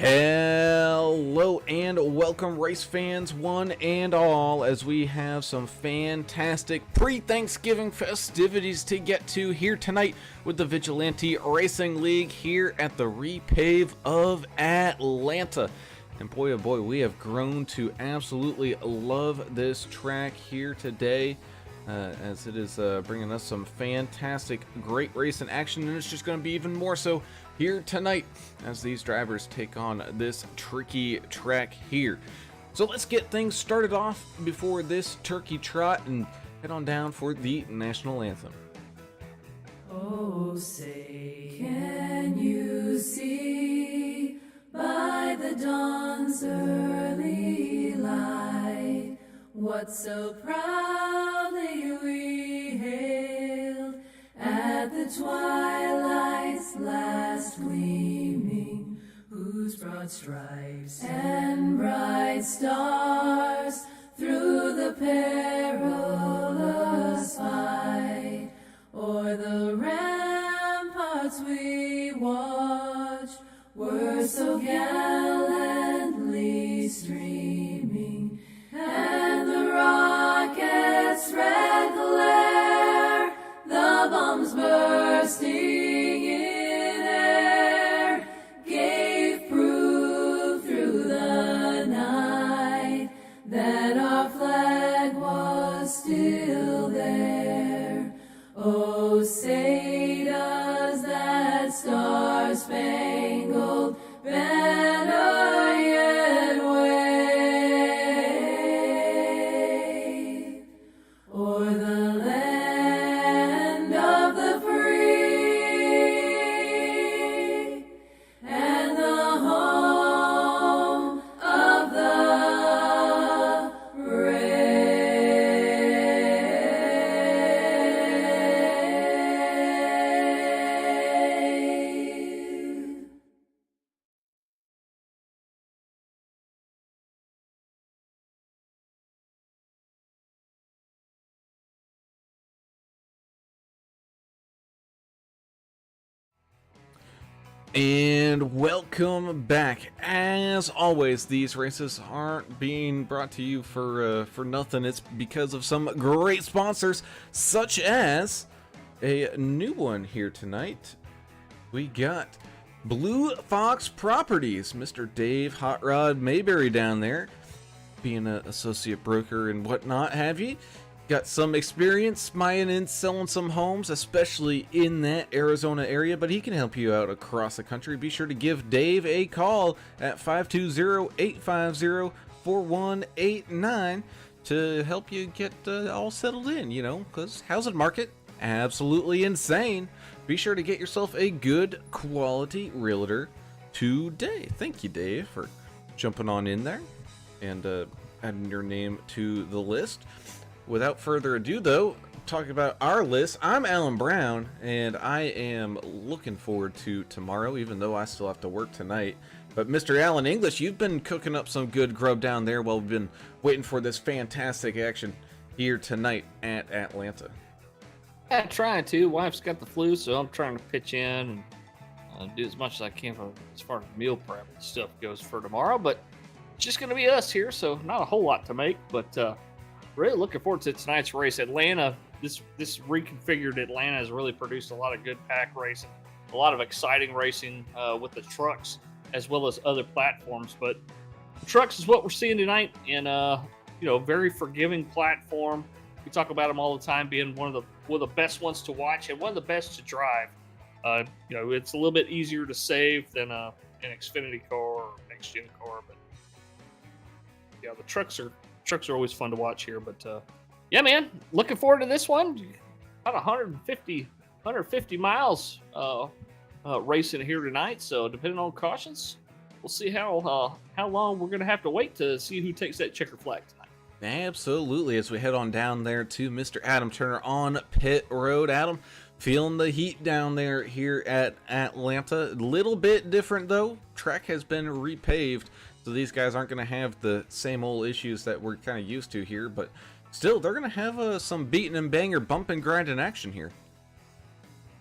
Hello and welcome, race fans one and all, as we have some fantastic pre-Thanksgiving festivities to get to here tonight with the Vigilante Racing League here at the Repave of Atlanta. And boy, oh boy, we have grown to absolutely love this track here today, as it is bringing us some fantastic, great racing action, and it's just going to be even more so here tonight as these drivers take on this tricky track here. So let's get things started off before this turkey trot and head on down for the national anthem. Oh, say, can you see by the dawn's early light what so proudly we hailed at the twilight's last gleaming, whose broad stripes and bright stars through the perilous fight o'er the ramparts we watched were so gallantly streaming, and the rockets' red glare, the bombs bursting in air, gave proof through the night that our flag was still there. Oh, say does that star-spangled banner yet wave o'er the land of the free and the home of the brave. And welcome back. As always, these races aren't being brought to you for nothing. It's because of some great sponsors, such as a new one here tonight. We got Blue Fox Properties, Mr. Dave Hot Rod Mayberry down there, being an associate broker and whatnot, have you? Got some experience buying and selling some homes, especially in that Arizona area, but he can help you out across the country. Be sure to give Dave a call at 520-850-4189 to help you get all settled in, you know, because housing market, absolutely insane. Be sure to get yourself a good quality realtor today. Thank you, Dave, for jumping on in there and adding your name to the list. Without further ado, though, talking about our list, I'm Alan Brown, and I am looking forward to tomorrow, even though I still have to work tonight. But Mr. Alan English, you've been cooking up some good grub down there while we've been waiting for this fantastic action here tonight at Atlanta. Yeah, trying to. Wife's got the flu, so I'm trying to pitch in and do as much as I can as far as meal prep and stuff goes for tomorrow. But it's just going to be us here, so not a whole lot to make, but really looking forward to tonight's race. Atlanta, this reconfigured Atlanta has really produced a lot of good pack racing, a lot of exciting racing with the trucks as well as other platforms. But the trucks is what we're seeing tonight, and very forgiving platform. We talk about them all the time being one of the best ones to watch and one of the best to drive. It's a little bit easier to save than an Xfinity car or next gen car, but yeah, the trucks are always fun to watch here. But yeah, man, looking forward to this one. About 150 miles racing here tonight. So depending on cautions, we'll see how long we're going to have to wait to see who takes that checker flag tonight. Absolutely. As we head on down there to Mr. Adam Turner on pit road. Adam, feeling the heat down there here at Atlanta. A little bit different though. Track has been repaved, so these guys aren't going to have the same old issues that we're kind of used to here, but still, they're going to have some beating and banger, bump and grind in action here.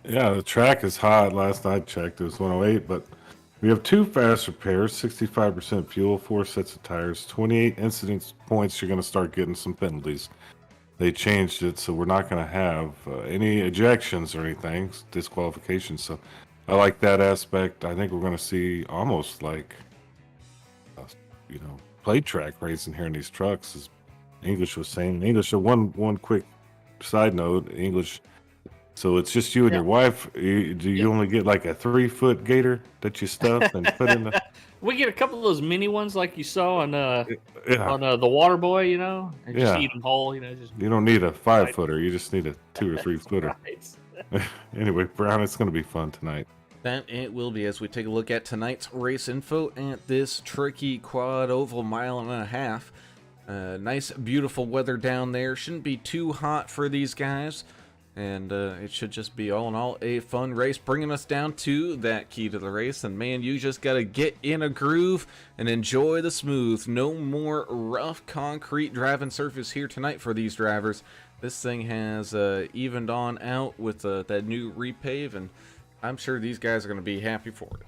Yeah, the track is hot. Last I checked, it was 108, but We have 2 fast repairs, 65% fuel, 4 sets of tires, 28 incident points. You're going to start getting some penalties. They changed it, so we're not going to have any ejections or anything, disqualifications. So I like that aspect. I think we're going to see almost like, plate track racing here in these trucks, as English was saying. English, one quick side note, English. So it's just you and your wife. Do you only get like a 3-foot gator that you stuff and put in the? We get a couple of those mini ones like you saw on the Water Boy, and just eat them whole, just You don't need a 5-footer. You just need a 2 or 3-footer. right. Anyway, Brown, it's going to be fun tonight. That it will be as we take a look at tonight's race info at this tricky quad oval 1.5 miles. Nice, beautiful weather down there. Shouldn't be too hot for these guys. And it should just be, all in all, a fun race, bringing us down to that key to the race. And, man, you just got to get in a groove and enjoy the smooth. No more rough concrete driving surface here tonight for these drivers. This thing has evened on out with that new repave, and I'm sure these guys are going to be happy for it.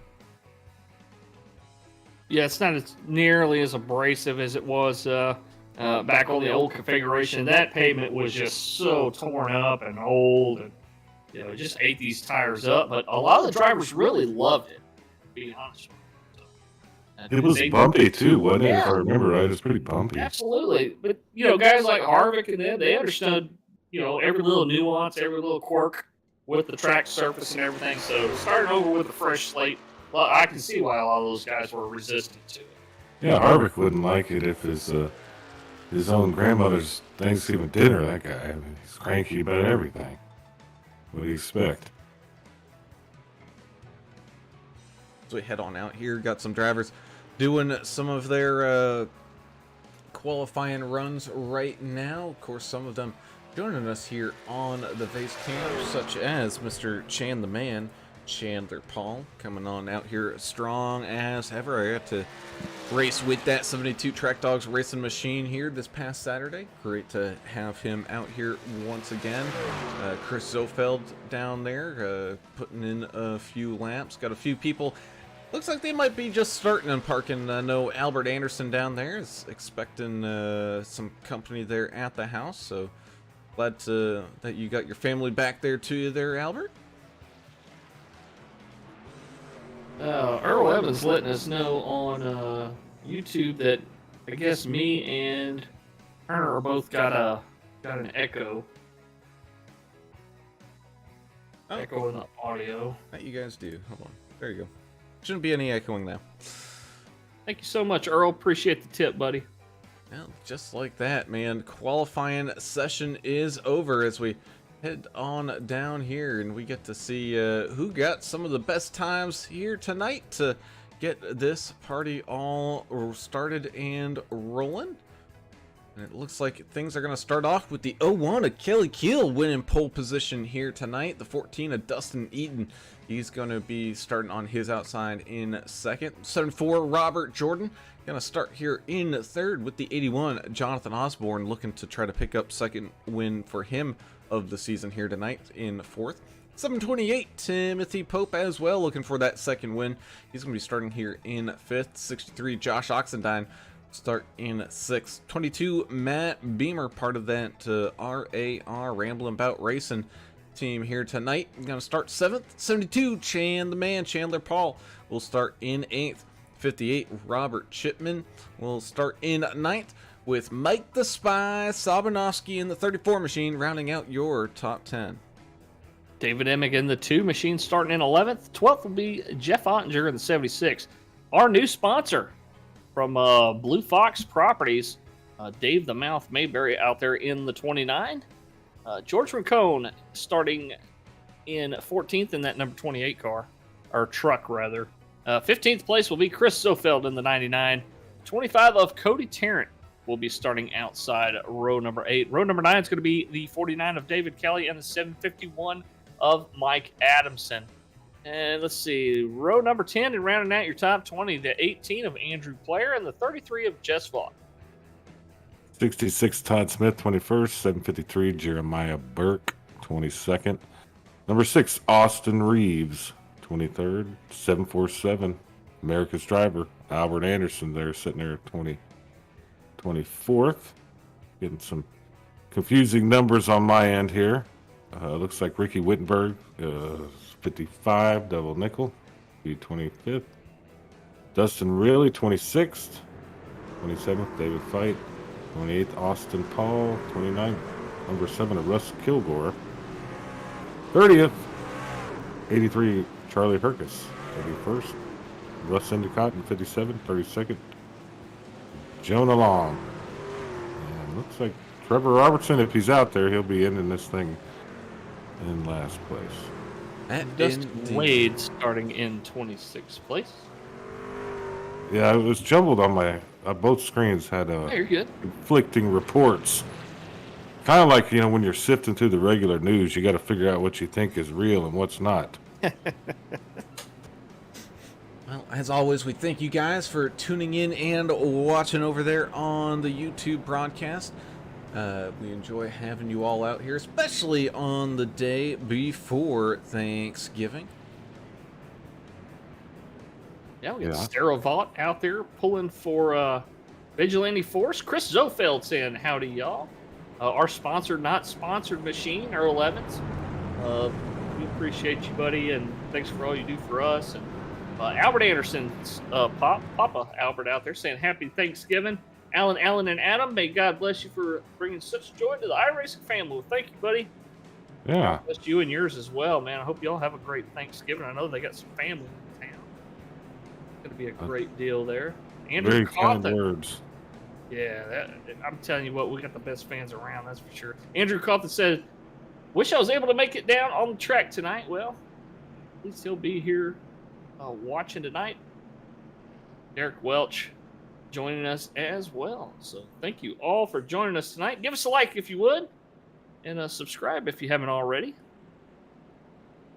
Yeah, it's not as nearly as abrasive as it was back on the old configuration. That pavement was just so torn up and old, and it just ate these tires up. But a lot of the drivers really loved it, to be honest with you. It was bumpy too, wasn't it? If I remember right, it was pretty bumpy. Absolutely, but guys like Harvick and them, they understood every little nuance, every little quirk with the track surface and everything. So starting over with a fresh slate, well, I can see why a lot of those guys were resistant to it. Yeah, Harvick wouldn't like it if his own grandmother's Thanksgiving dinner. That guy, I mean, he's cranky about everything. What do you expect? So we head on out here. Got some drivers doing some of their qualifying runs right now. Of course, some of them joining us here on the base camp, such as Mr. Chan the Man, Chandler Paul, coming on out here strong as ever. I got to race with that 72 Track Dogs racing machine here this past Saturday. Great to have him out here once again. Chris Zofeld down there putting in a few laps. Got a few people. Looks like they might be just starting and parking. No, Albert Anderson down there is expecting some company there at the house. So glad that you got your family back there to you there, Albert. Earl Evans letting us know on YouTube that I guess me and Turner are both got an echo. Echo in the audio. That you guys do. Hold on. There you go. Shouldn't be any echoing now. Thank you so much, Earl. Appreciate the tip, buddy. Well, just like that, man. Qualifying session is over as we head on down here, and we get to see who got some of the best times here tonight to get this party all started and rolling. And it looks like things are going to start off with the 01 of Kelly Keel winning pole position here tonight. The 14 of Dustin Eaton, he's going to be starting on his outside in second. 74 Robert Jordan going to start here in third with the 81 Jonathan Osborne, looking to try to pick up second win for him of the season here tonight in fourth. 728 Timothy Pope as well, looking for that second win. He's going to be starting here in fifth. 63 Josh Oxendine start in sixth. 22 Matt Beamer, part of that RAR Ramblin' Bout Racing team here tonight. Going to start seventh. 72 Chan the Man, Chandler Paul will start in eighth. 58 Robert Chipman will start in ninth, with Mike the Spy Sabanovsky in the 34 machine rounding out your top 10. David Emick in the 2 machine starting in 11th. 12th will be Jeff Ottinger in the 76. Our new sponsor from Blue Fox Properties, Dave the Mouth Mayberry out there in the 29. George Rincone starting in 14th in that number 28 car, or truck rather. 15th place will be Chris Zofeld in the 99. 25 of Cody Tarrant will be starting outside row number 8. Row number 9 is going to be the 49 of David Kelly and the 751 of Mike Adamson. And let's see, row number 10 and rounding out your top 20, the 18 of Andrew Player and the 33 of Jess Vaught. 66 Todd Smith, 21st. 753 Jeremiah Burke, 22nd. Number 6 Austin Reeves, 23rd. 747 America's driver, Albert Anderson, there sitting there at 24th. Getting some confusing numbers on my end here. Looks like Ricky Wittenberg, 55, double nickel, be 25th. Dustin Riley, 26th. 27th, David Fight. 28th, Austin Paul. 29th, number 7 Russ Kilgore. 30th, 83, Charlie Herkus. 31st, Russ Endicott in 57th. 32nd, Jonah Long. And looks like Trevor Robertson, if he's out there, he'll be in this thing in last place. Dustin Wade starting in 26th place. Yeah, it was jumbled on my both screens had You're good. conflicting reports. Kind of like, when you're sifting through the regular news, you got to figure out what you think is real and what's not. Well, as always, we thank you guys for tuning in and watching over there on the YouTube broadcast. We enjoy having you all out here, especially on the day before Thanksgiving. Yeah, we got Sterovot out there pulling for Vigilante Force. Chris Zofeld saying, howdy, y'all. Our sponsored, not sponsored machine, our 11s. We appreciate you, buddy, and thanks for all you do for us. And Albert Anderson's Papa Albert out there saying, happy Thanksgiving. Alan, and Adam, may God bless you for bringing such joy to the iRacing family. Well, thank you, buddy. Yeah. God bless you and yours as well, man. I hope y'all have a great Thanksgiving. I know they got some family in town. It's going to be a great deal there. Andrew Very kind Cawthon. words. Yeah, I'm telling you what, we got the best fans around, that's for sure. Andrew Cawthon said, wish I was able to make it down on the track tonight. Well, at least he'll be here watching tonight. Derek Welch joining us as well. So thank you all for joining us tonight. Give us a like if you would, and subscribe if you haven't already.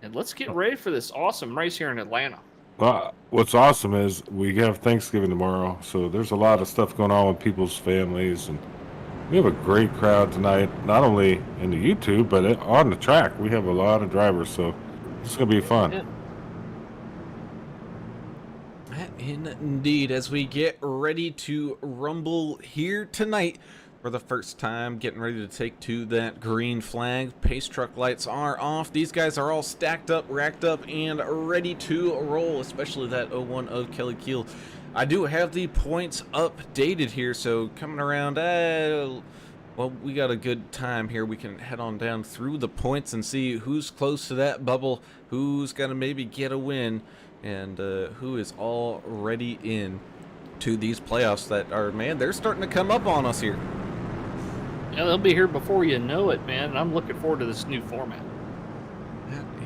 And let's get ready for this awesome race here in Atlanta. Well, what's awesome is we have Thanksgiving tomorrow, so there's a lot of stuff going on with people's families, and we have a great crowd tonight, not only in the YouTube, but on the track. We have a lot of drivers, so it's going to be fun. Yeah. Indeed, as we get ready to rumble here tonight for the first time, getting ready to take to that green flag. Pace truck lights are off. These guys are all stacked up, racked up, and ready to roll, especially that 01 of Kelly Keel. I do have the points updated here, so coming around, well, we got a good time here. We can head on down through the points and see who's close to that bubble, who's going to maybe get a win, and who is already in to these playoffs that are, man, they're starting to come up on us here. Yeah, they'll be here before you know it, man. And I'm looking forward to this new format.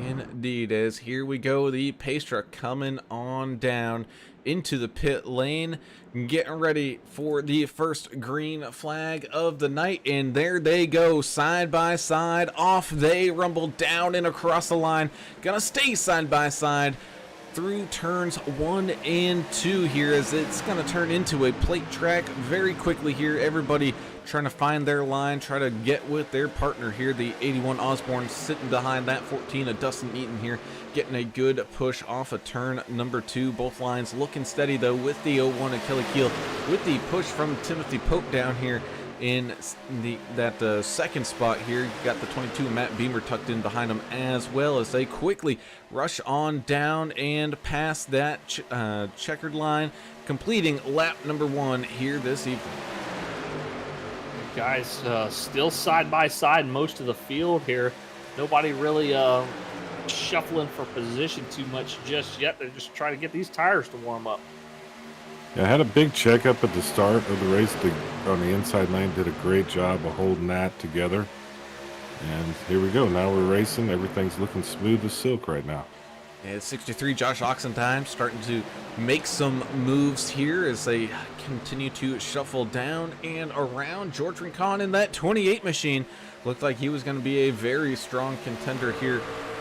Indeed, as here we go, the pace truck coming on down into the pit lane, getting ready for the first green flag of the night, and there they go, side by side, off they rumble down and across the line, gonna stay side by side through turns 1 and 2 here, as it's gonna turn into a plate track very quickly here. Everybody trying to find their line, try to get with their partner here. The 81 Osborne sitting behind that 14 of Dustin Eaton here, getting a good push off of turn number 2. Both lines looking steady though with the 01 of Kelly Keel, with the push from Timothy Pope down here in that second spot here. You got the 22 Matt Beamer tucked in behind him, as well as they quickly rush on down and past that checkered line, completing lap number 1 here this evening. Guys, still side by side most of the field here. Nobody really shuffling for position too much just yet. They're just trying to get these tires to warm up. Yeah, I had a big checkup at the start of the race. On the inside lane, did a great job of holding that together. And here we go. Now we're racing. Everything's looking smooth as silk right now. And 63 Josh Oxentime starting to make some moves here as they continue to shuffle down and around. George Rincon in that 28 machine looked like he was going to be a very strong contender here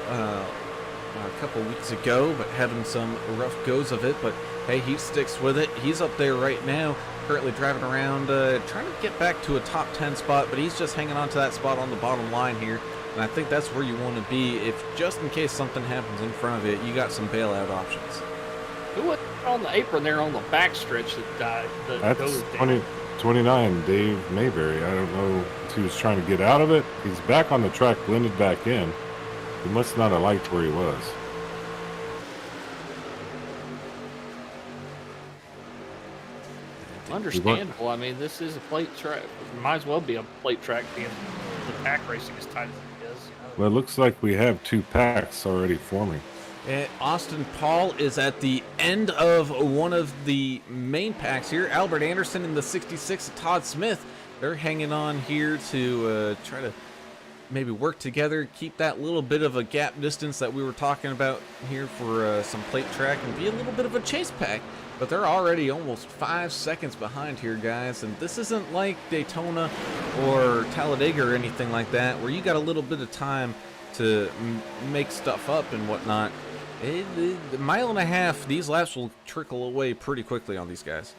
a couple weeks ago, but having some rough goes of it. But hey, he sticks with it. He's up there right now, currently driving around, trying to get back to a top 10 spot, but he's just hanging on to that spot on the bottom line here. And I think that's where you want to be, if just in case something happens in front of it, you got some bailout options. Who was on the apron there on the backstretch that died? That That's goes down? 29, Dave Mayberry. I don't know if he was trying to get out of it. He's back on the track, blended back in. He must not have liked where he was. Understandable. I mean, this is a plate track. It might as well be a plate track being the pack racing as tight as it is. Well, it looks like we have 2 packs already forming. And Austin Paul is at the end of one of the main packs here. Albert Anderson in the 66, Todd Smith. They're hanging on here to try to maybe work together, keep that little bit of a gap distance that we were talking about here for some plate track and be a little bit of a chase pack. But they're already almost 5 seconds behind here, guys. And this isn't like Daytona or Talladega or anything like that, where you got a little bit of time to make stuff up and whatnot. A mile and a half, these laps will trickle away pretty quickly on these guys.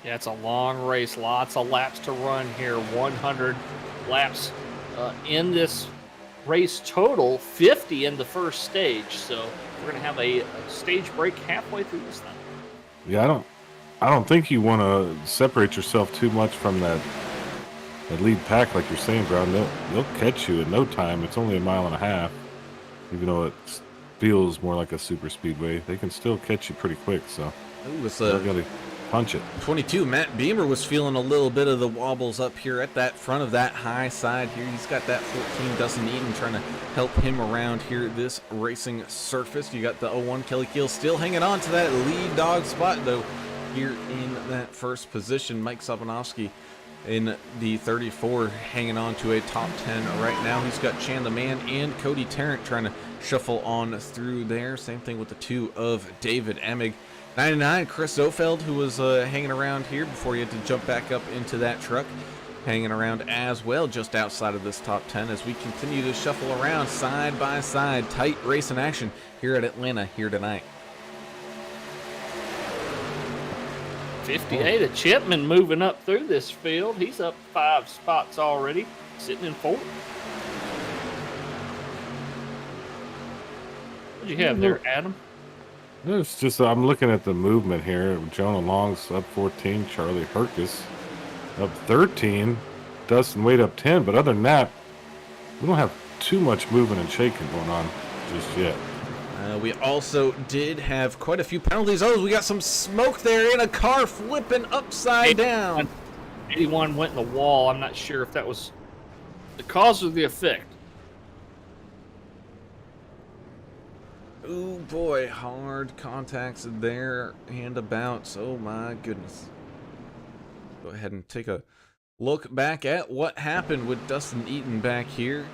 Yeah, it's a long race. Lots of laps to run here. 100 laps in this race total. 50 in the first stage. So we're going to have a stage break halfway through this thing. Yeah, I don't think you want to separate yourself too much from that lead pack, like you're saying, Brown. They'll catch you in no time. It's only a mile and a half. Even though it feels more like a super speedway, they can still catch you pretty quick. So they're going to punch it. 22, Matt Beamer was feeling a little bit of the wobbles up here at that front of that high side here. He's got that 14, Dustin Eaton trying to help him around here this racing surface. You got the 01 Kelly Keel still hanging on to that lead dog spot, though, here in that first position. Mike Sobanowski in the 34 hanging on to a top 10 right now. He's got Chan the Man and Cody Tarrant trying to shuffle on through there. Same thing with the 2 of David Emig. 99, Chris Zofeld, who was hanging around here before he had to jump back up into that truck, hanging around as well just outside of this top 10 as we continue to shuffle around side by side. Tight racing action here at Atlanta here tonight. 58, a Chipman moving up through this field. He's up 5 spots already, sitting in 4th. What'd you have there, Adam? It's just, I'm looking at the movement here. Jonah Long's up 14, Charlie Herkus up 13, Dustin Wade up 10. But other than that, we don't have too much moving and shaking going on just yet. We also did have quite a few penalties. Oh, we got some smoke there in a car flipping upside down. 81 went in the wall. I'm not sure if that was the cause or the effect. Oh boy, hard contacts there and abouts. Oh my goodness. Go ahead and take a look back at what happened with Dustin Eaton back here.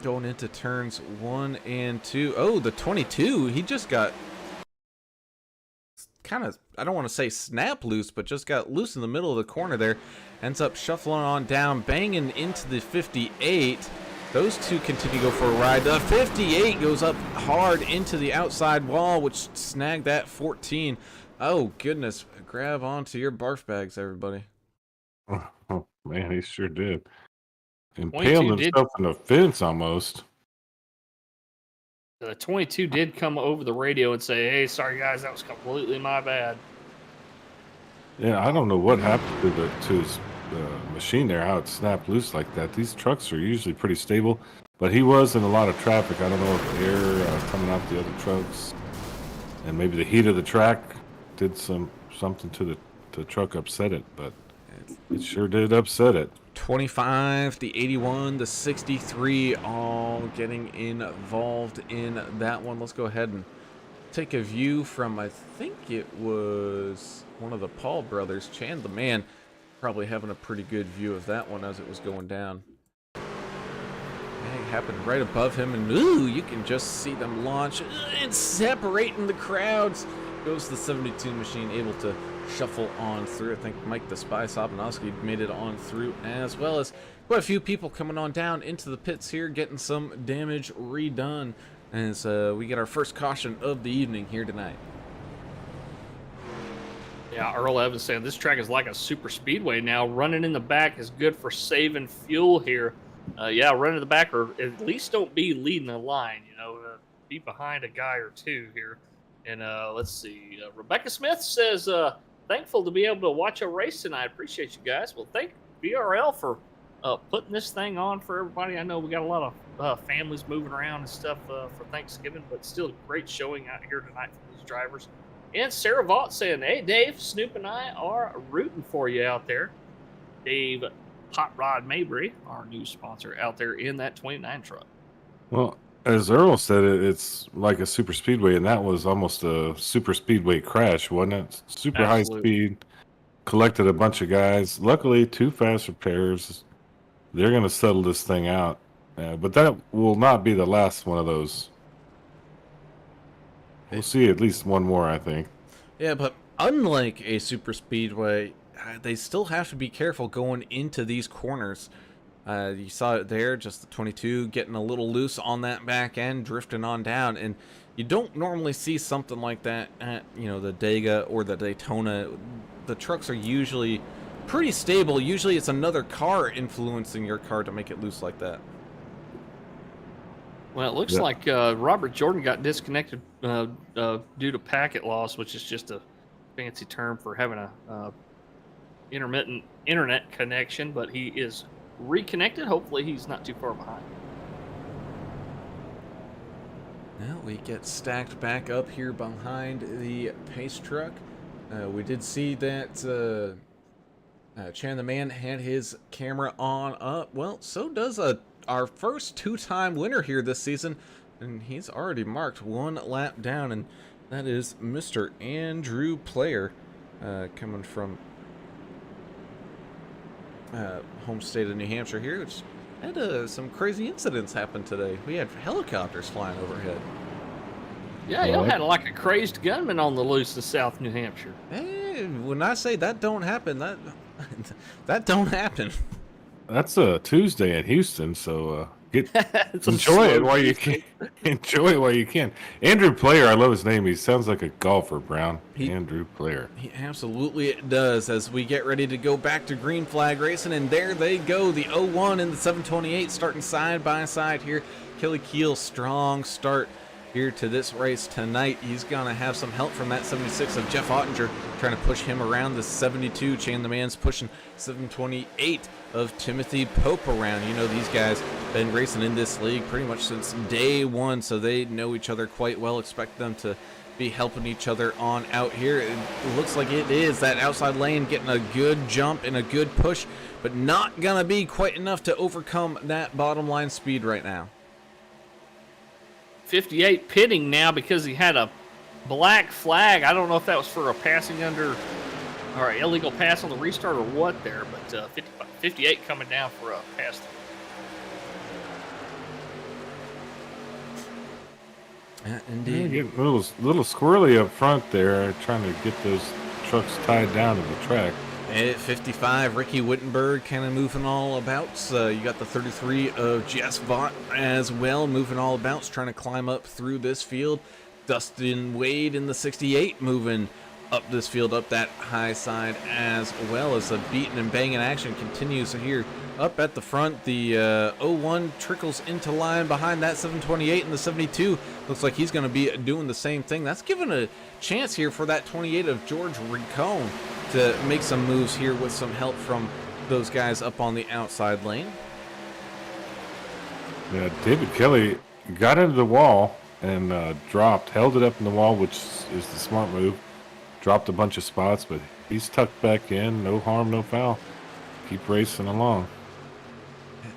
Going into turns 1 and 2. Oh, the 22, he just got kind of, I don't want to say snap loose, but just got loose in the middle of the corner there. Ends up shuffling on down, banging into the 58. Those two continue to go for a ride. The 58 goes up hard into the outside wall, which snagged that 14. Oh, goodness. Grab onto your barf bags, everybody. Oh man, he sure did. Impaled himself in the fence almost. The 22 did come over the radio and say, "Hey, sorry guys, that was completely my bad." Yeah, I don't know what happened to his machine there, how it snapped loose like that. These trucks are usually pretty stable, but he was in a lot of traffic. I don't know if air coming out the other trucks, and maybe the heat of the track did something to the truck, upset it, but it sure did upset it. 25, the 81, the 63, all getting involved in that one. Let's go ahead and take a view from, I think it was one of the Paul brothers, Chan the Man, probably having a pretty good view of that one as it was going down. It happened right above him, and ooh, you can just see them launch. It's separating the crowds. Goes the 72 machine, able to shuffle on through. I think Mike the Spy Sobanowski made it on through, as well as quite a few people coming on down into the pits here, getting some damage redone as we get our first caution of the evening here tonight. Yeah, Earl Evans saying this track is like a super speedway now. Running in the back is good for saving fuel here. Yeah, running in the back, or at least don't be leading the line. You know, be behind a guy or two here. And let's see. Rebecca Smith says, thankful to be able to watch a race tonight. Appreciate you guys. Well, thank VRL for putting this thing on for everybody. I know we got a lot of families moving around and stuff for Thanksgiving, but still a great showing out here tonight for these drivers. And Sarah Vaught saying, hey, Dave, Snoop and I are rooting for you out there. Dave Hot Rod Mabry, our new sponsor out there in that 29 truck. Well, as Earl said, it's like a super speedway, and that was almost a super speedway crash, wasn't it? Super high speed, collected a bunch of guys. Luckily, 2 fast repairs. They're going to settle this thing out. But that will not be the last one of those. We'll see at least one more, I think. Yeah, but unlike a super speedway, they still have to be careful going into these corners. You saw it there, just the 22 getting a little loose on that back end, drifting on down, and you don't normally see something like that at, the Dega or the Daytona. The trucks are usually pretty stable. Usually it's another car influencing your car to make it loose like that. Well, it looks like Robert Jordan got disconnected due to packet loss, which is just a fancy term for having a intermittent internet connection, but he is reconnected. Hopefully he's not too far behind. Now we get stacked back up here behind the pace truck. We did see that Chan the Man had his camera on up. Well, so does our first 2-time winner here this season, and he's already marked 1 lap down, and that is Mr. Andrew Player, coming from home state of New Hampshire here, which had some crazy incidents happen today. We had helicopters flying overhead. Yeah, you had like a crazed gunman on the loose in South New Hampshire. Hey, when I say that don't happen, that don't happen. That's a Tuesday in Houston, so enjoy it while you can. Enjoy it while you can. Andrew Player, I love his name. He sounds like a golfer, Brown. Andrew Player. He absolutely does. As we get ready to go back to green flag racing, and there they go, the 01 and the 728 starting side by side here. Kelly Keel, strong start here to this race tonight. He's gonna have some help from that 76 of Jeff Ottinger, trying to push him around. The 72 Chan the Man's pushing 728 of Timothy Pope around. These guys been racing in this league pretty much since day one, so they know each other quite well. Expect them to be helping each other on out here. It looks like it is that outside lane getting a good jump and a good push, but not gonna be quite enough to overcome that bottom line speed right now. 58 pitting now because he had a black flag. I don't know if that was for a passing under or an illegal pass on the restart or what there, but 58 coming down for a pass. Indeed. Yeah, a little squirrely up front there, trying to get those trucks tied down to the track. At 55, Ricky Wittenberg kind of moving all abouts. You got the 33 of Jess Vaught as well, moving all abouts, trying to climb up through this field. Dustin Wade in the 68 moving up this field, up that high side, as well as the beating and banging action continues here. Up at the front, the 01 trickles into line behind that 728, and the 72 looks like he's going to be doing the same thing. That's given a chance here for that 28 of George Rincon to make some moves here with some help from those guys up on the outside lane. Yeah, David Kelly got into the wall and held it up in the wall, which is the smart move. Dropped a bunch of spots, but he's tucked back in. No harm, no foul. Keep racing along.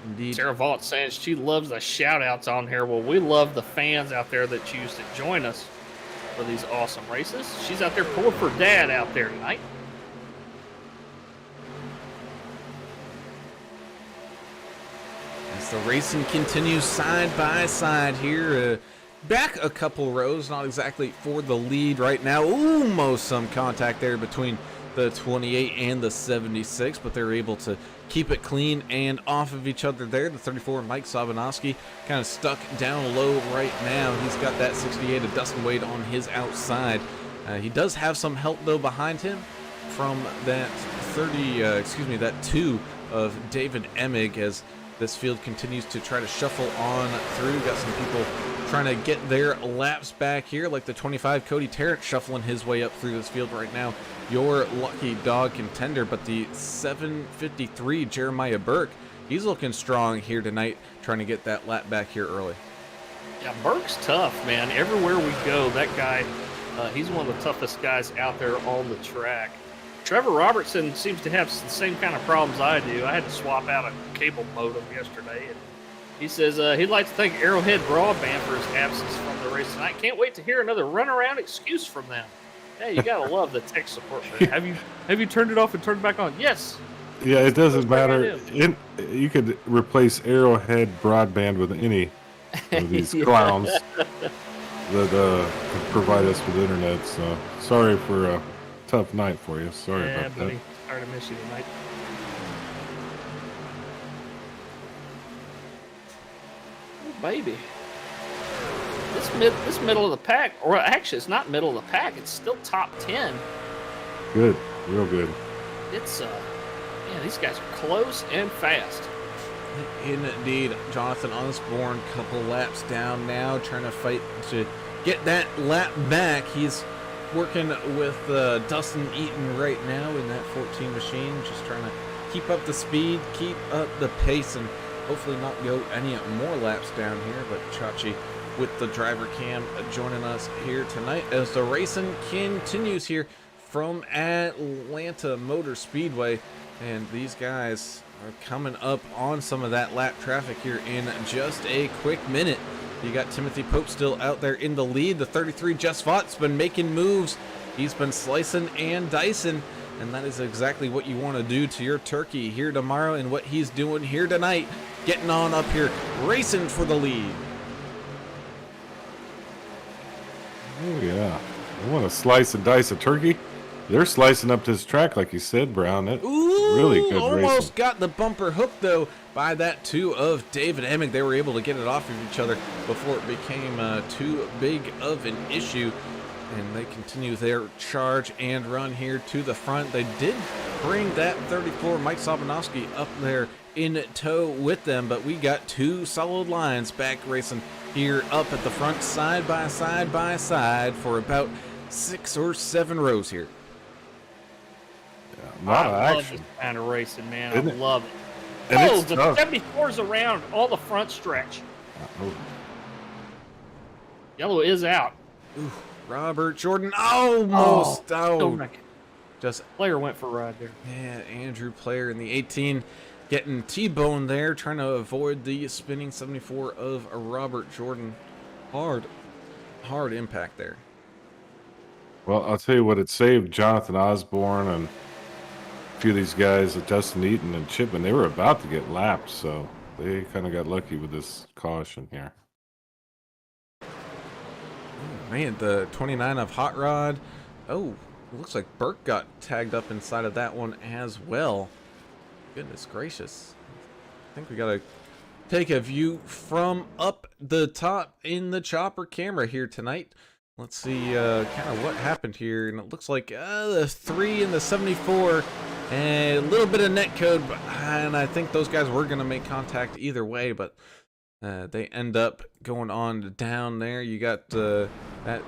Indeed. Sarah Vaught saying she loves the shout-outs on here. Well, we love the fans out there that choose to join us for these awesome races. She's out there pulling for Dad out there tonight. As the racing continues side by side here, back a couple rows, not exactly for the lead right now. Almost some contact there between the 28 and the 76, but they're able to keep it clean and off of each other there. The 34, Mike Sabanowski, kind of stuck down low right now. He's got that 68 of Dustin Wade on his outside. He does have some help, though, behind him from that that 2 of David Emig, as this field continues to try to shuffle on through. Got some people trying to get their laps back here, like the 25 Cody Tarrant shuffling his way up through this field right now. Your lucky dog contender, but the 753 Jeremiah Burke, he's looking strong here tonight, trying to get that lap back here early. Yeah, Burke's tough, man. Everywhere we go, that guy, he's one of the toughest guys out there on the track. Trevor Robertson seems to have the same kind of problems I do. I had to swap out a cable modem yesterday, and he says he'd like to thank Arrowhead Broadband for his absence from the race tonight. Can't wait to hear another runaround excuse from them. Yeah, you gotta love the tech support for that. Have you turned it off and turned it back on? Yes. Yeah, it doesn't matter. You could replace Arrowhead Broadband with any of these clowns that can provide us with internet. So sorry for a tough night for you. Sorry about buddy. that. Sorry to miss you tonight. Oh, baby. This middle of the pack, or actually it's not middle of the pack, it's still top 10. Good, real good. It's yeah, these guys are close and fast. Indeed, Jonathan Osborne, couple laps down now, trying to fight to get that lap back. He's working with Dustin Eaton right now in that 14 machine, just trying to keep up the speed, keep up the pace, and hopefully not go any more laps down here. But Chachi with the driver cam joining us here tonight as the racing continues here from Atlanta Motor Speedway, and these guys are coming up on some of that lap traffic here in just a quick minute. You got Timothy Pope still out there in the lead. The 33 Jess Vought's been making moves. He's been slicing and dicing, and that is exactly what you want to do to your turkey here tomorrow, and what he's doing here tonight, getting on up here, racing for the lead. Oh yeah, I want to slice and dice a turkey. They're slicing up this track, like you said, Brown. That really good almost racing. Got the bumper hook though by that two of David Emick. They were able to get it off of each other before it became too big of an issue, and they continue their charge and run here to the front. They did bring that 34 Mike Sobanowski up there in tow with them, but we got two solid lines back racing here up at the front, side by side for about 6 or 7 rows here. A lot of I love action. this kind of racing, man. Isn't I it? love it. And Oh, it's the tough. 74's around all the front stretch. Oh, Yellow is out. Robert Jordan almost just Player went for a ride there. yeah, Andrew Player in the 18 getting T-boned there, trying to avoid the spinning 74 of Robert Jordan. Hard impact there. well, I'll tell you what, it saved Jonathan Osborne and a few of these guys, Dustin Eaton and Chipman. They were about to get lapped, so they kind of got lucky with this caution here. Man, the 29 of Hot Rod. Oh, it looks like Burke got tagged up inside of that one as well. Goodness gracious. I think we got to take a view from up the top in the chopper camera here tonight. Let's see kind of what happened here. And it looks like the 3 and the 74 and a little bit of net code. And I think those guys were going to make contact either way, but they end up going on down there. You got that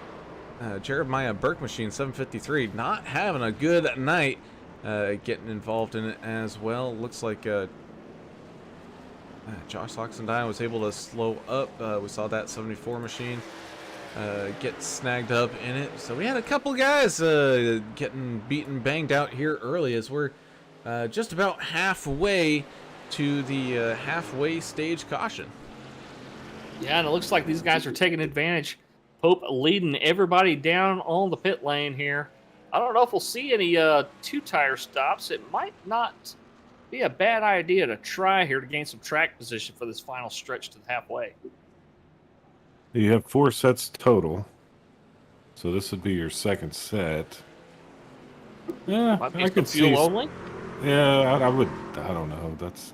Jeremiah Burke machine, 753, not having a good night, getting involved in it as well. Looks like Josh Oxendine was able to slow up. We saw that 74 machine get snagged up in it. So we had a couple guys getting beaten, banged out here early, as we're just about halfway to the halfway stage caution. Yeah, and it looks like these guys are taking advantage. Pope leading everybody down on the pit lane here. I don't know if we'll see any two-tire stops. It might not be a bad idea to try here to gain some track position for this final stretch to the halfway. You have 4 sets total, so this would be your second set. Yeah, Might be I some could fuel see. only. Yeah, I would. I don't know. That's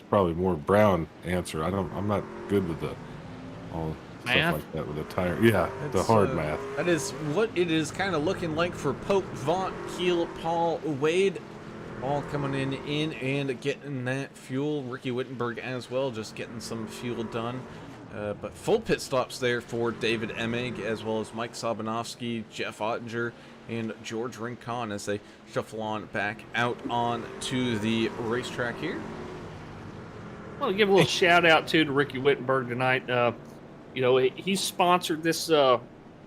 probably more Brown answer. I'm not good with the all Math? stuff like that with the tire. Yeah, the hard math. That is what it is kind of looking like for Pope, Vaught, Keel, Paul, Wade. all coming in and getting that fuel. Ricky Wittenberg as well, just getting some fuel done. But full pit stops there for David Emig, as well as Mike Sobanovsky, Jeff Ottinger, and George Rincon as they shuffle on back out on to the racetrack here. I want to give a little shout out to Ricky Wittenberg tonight. You know, he's sponsored this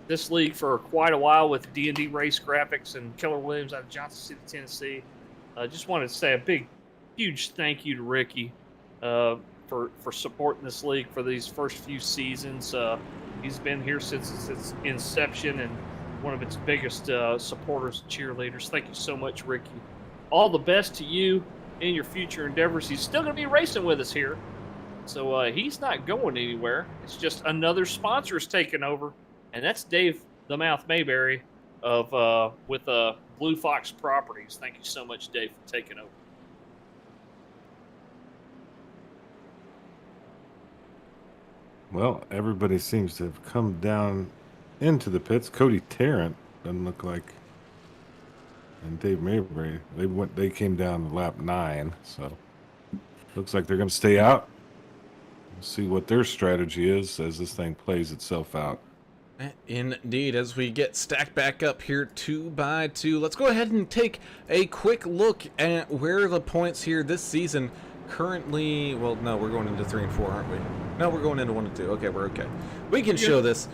this league for quite a while with D&D Race Graphics and Keller Williams out of Johnson City, Tennessee. Just wanted to say a big, huge thank you to Ricky for supporting this league for these first few seasons. He's been here since its inception and one of its biggest supporters and cheerleaders. Thank you so much, Ricky. All the best to you in your future endeavors. He's still going to be racing with us here, so he's not going anywhere. It's just another sponsor is taking over, and that's Dave the Mouth Mayberry of with Blue Fox Properties. Thank you so much, Dave, for taking over. Well, everybody seems to have come down into the pits. Cody Tarrant doesn't look like, and Dave Mayberry. They came down lap 9, so looks like they're going to stay out. We'll see what their strategy is as this thing plays itself out. Indeed, as we get stacked back up here 2 by 2, let's go ahead and take a quick look at where the points here this season currently. Well, no, we're going into 3 and 4, aren't we? No, we're going into 1 and 2. Okay, we're okay. We can show this.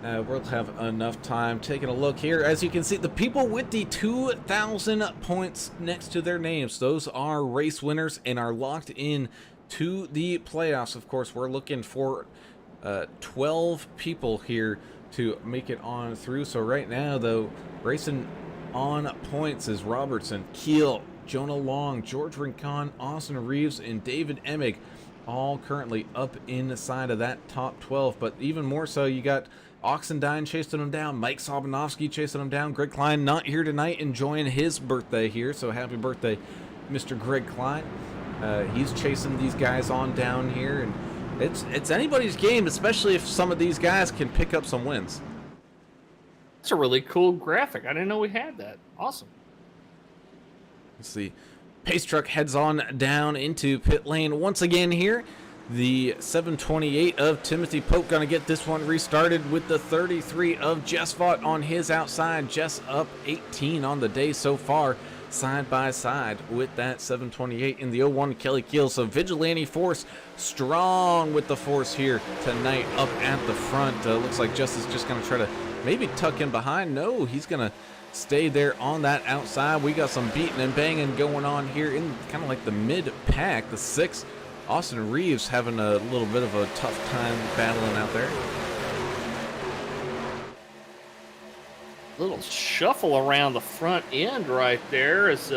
We'll have enough time taking a look here. As you can see, the people with the 2,000 points next to their names, those are race winners and are locked in to the playoffs. Of course, we're looking for 12 people here to make it on through. So right now, though, racing on points is Robertson, Keel, Jonah Long, George Rincon, Austin Reeves, and David Emig, all currently up inside of that top 12. But even more so, you got Oxendine chasing them down, Mike Sobanovsky chasing them down, Greg Klein not here tonight, enjoying his birthday here, so happy birthday, Mr. Greg Klein. He's chasing these guys on down here, and it's anybody's game, especially if some of these guys can pick up some wins. That's a really cool graphic. I didn't know we had that. Awesome. Let's see. Pace truck heads on down into pit lane once again here. The 728 of Timothy Pope going to get this one restarted with the 33 of Jess Vaught on his outside. Jess up 18 on the day so far, side by side with that 728 in the 01 Kelly Keel. So Vigilante Force strong with the force here tonight up at the front. Looks like Jess is just going to try to maybe tuck in behind. No, he's going to stay there on that outside. We got some beating and banging going on here in kind of like the mid pack. The 6, Austin Reeves, having a little bit of a tough time battling out there. Little shuffle around the front end right there as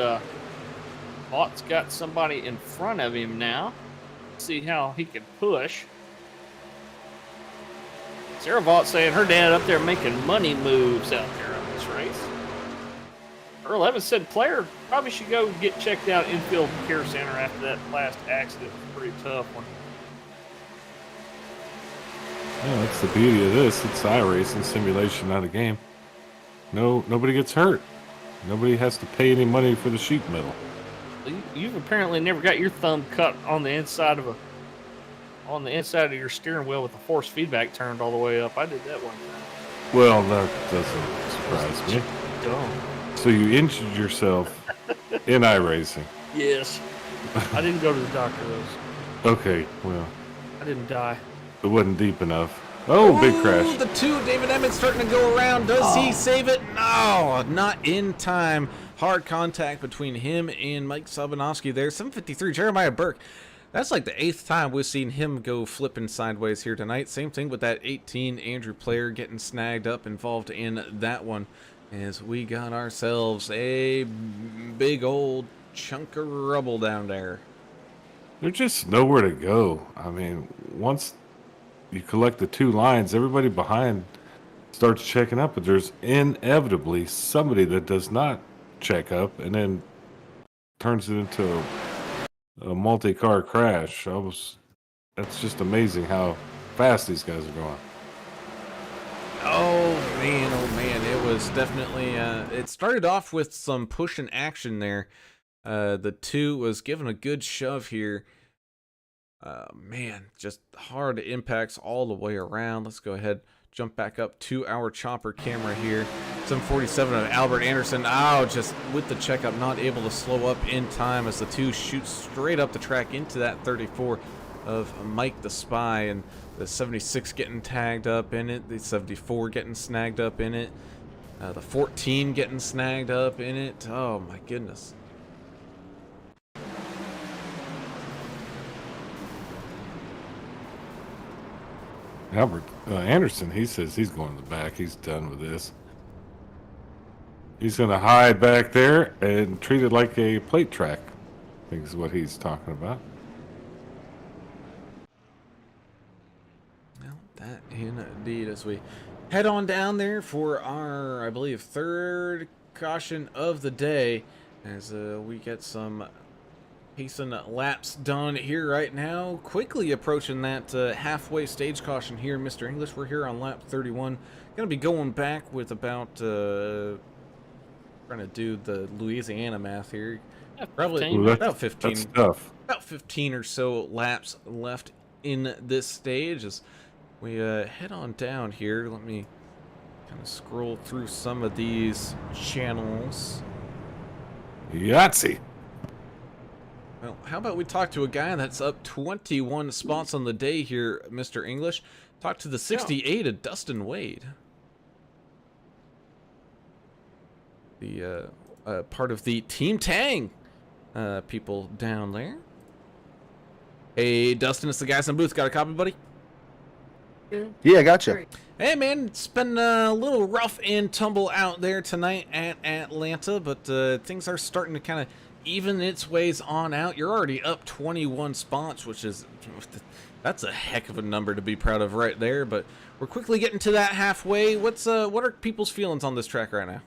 Vaught's got somebody in front of him now. See how he can push. Sarah Vaught saying her dad up there making money moves out there on this race. Earl Evans said player probably should go get checked out infield care center after that last accident. It was a pretty tough one. Yeah, that's the beauty of this. It's iRacing simulation, not a game. Nobody gets hurt. Nobody has to pay any money for the sheet metal. You've apparently never got your thumb cut on the inside of your steering wheel with the force feedback turned all the way up. I did that one time. Well, that doesn't surprise me. Dumb. So you injured yourself in iRacing? Yes. I didn't go to the doctor though. Okay, well. I didn't die. It wasn't deep enough. Oh, big crash. The 2, David Emmett starting to go around. Does he save it? No, not in time. Hard contact between him and Mike Sobanovsky there. 753, Jeremiah Burke. That's like the 8th time we've seen him go flipping sideways here tonight. Same thing with that 18, Andrew Player getting snagged up, involved in that one. As we got ourselves a big old chunk of rubble down there. There's just nowhere to go. I mean, once you collect the 2 lines, everybody behind starts checking up, but there's inevitably somebody that does not check up and then turns it into a multi-car crash. That's just amazing how fast these guys are going. Oh man, it was definitely it started off with some push and action there The 2 was given a good shove here. Man, just hard impacts all the way around. Let's go ahead, jump back up to our chopper camera here. 747 of Albert Anderson. Oh, just with the checkup, not able to slow up in time as the 2 shoots straight up the track into that 34 of Mike the Spy, and the 76 getting tagged up in it, the 74 getting snagged up in it, the 14 getting snagged up in it. Oh my goodness. Albert Anderson, he says he's going to the back. He's done with this. He's going to hide back there and treat it like a plate track, I think is what he's talking about. Well, that indeed, as we head on down there for our, I believe, 3rd caution of the day, as we get some pacing laps done here right now. Quickly approaching that halfway stage caution here, Mr. English. We're here on lap 31. Going to be going back with about, trying to do the Louisiana math here. Probably 15. about 15. That's tough. About 15 or so laps left in this stage as we head on down here. Let me kind of scroll through some of these channels. Yahtzee. Well, how about we talk to a guy that's up 21 spots on the day here, Mr. English. Talk to the 68 of Dustin Wade. The part of the Team Tang people down there. Hey, Dustin, it's the guys in the booth. Got a copy, buddy? Yeah, I gotcha. Hey, man, it's been a little rough and tumble out there tonight at Atlanta, but things are starting to kind of even its ways on out. You're already up 21 spots, which is, that's a heck of a number to be proud of right there, but we're quickly getting to that halfway. What are people's feelings on this track right now?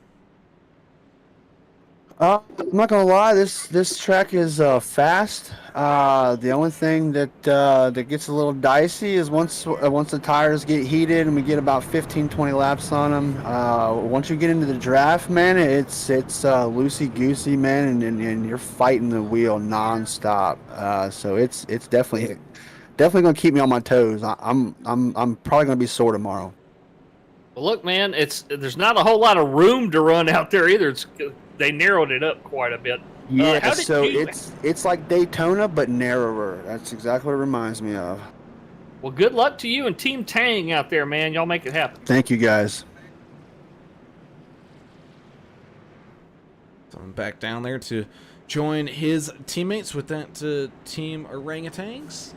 I'm not gonna lie, this track is fast. The only thing that gets a little dicey is once the tires get heated and we get about 15-20 laps on them. Once you get into the draft, man, it's loosey goosey, man, and you're fighting the wheel nonstop. So it's definitely gonna keep me on my toes. I'm probably gonna be sore tomorrow. Well, look, man, there's not a whole lot of room to run out there either. They narrowed it up quite a bit. Yeah, so it's like Daytona but narrower. That's exactly what it reminds me of. Well, good luck to you and Team Tang out there, man. Y'all make it happen. Thank you, guys. So I'm back down there to join his teammates with that team orangutans.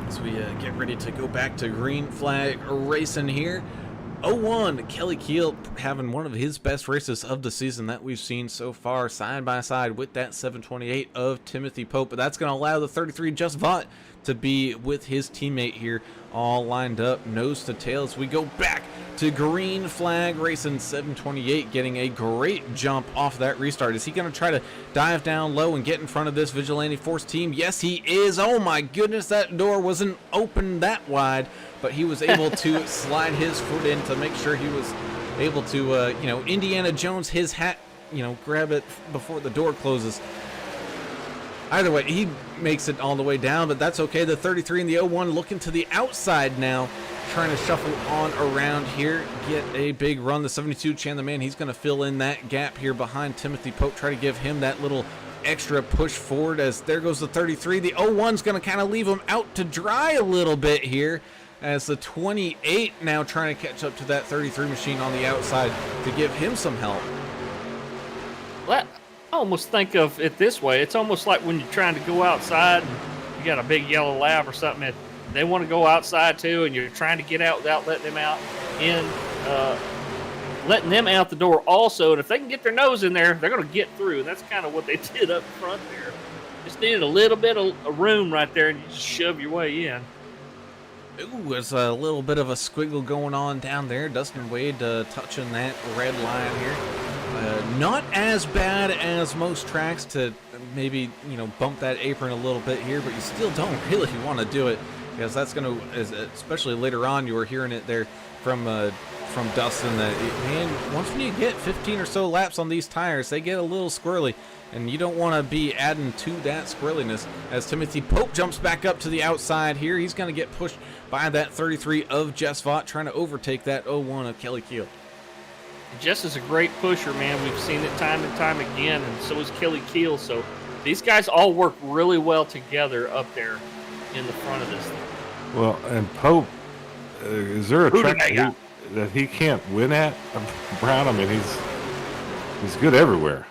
As we get ready to go back to green flag racing here. 01, Kelly Keel having one of his best races of the season that we've seen so far, side by side with that 728 of Timothy Pope. But that's going to allow the 33 Just Vaught to be with his teammate here, all lined up nose to tail as we go back to green flag racing. 728 getting a great jump off that restart. Is he going to try to dive down low and get in front of this Vigilante Force team? Yes, he is. Oh my goodness, that door wasn't open that wide, but he was able to slide his foot in to make sure he was able to, Indiana Jones his hat, grab it before the door closes. Either way, he makes it all the way down, but that's okay. The 33 and the 01 looking to the outside now, trying to shuffle on around here, get a big run. The 72 Chandler Man, he's going to fill in that gap here behind Timothy Pope, try to give him that little extra push forward as there goes the 33. The 01's going to kind of leave him out to dry a little bit here, as the 28 now trying to catch up to that 33 machine on the outside to give him some help. Well, I almost think of it this way. It's almost like when you're trying to go outside and you got a big yellow lab or something, and they want to go outside too, and you're trying to get out without letting them out letting them out the door also. And if they can get their nose in there, they're going to get through. And that's kind of what they did up front there. Just needed a little bit of room right there, and you just shove your way in. Ooh, there's a little bit of a squiggle going on down there. Dustin Wade touching that red line here. Not as bad as most tracks to maybe, bump that apron a little bit here, but you still don't really want to do it, because that's going to, especially later on, you were hearing it there, from Dustin that, man, once when you get 15 or so laps on these tires, they get a little squirrely, and you don't want to be adding to that squirreliness. As Timothy Pope jumps back up to the outside here, he's going to get pushed by that 33 of Jess Vaught, trying to overtake that 01 of Kelly Keel. Jess is a great pusher, man. We've seen it time and time again, and so is Kelly Keel. So these guys all work really well together up there in the front of this thing. Well, and Pope, is there a track that he can't win at, Brown? I mean, he's good everywhere.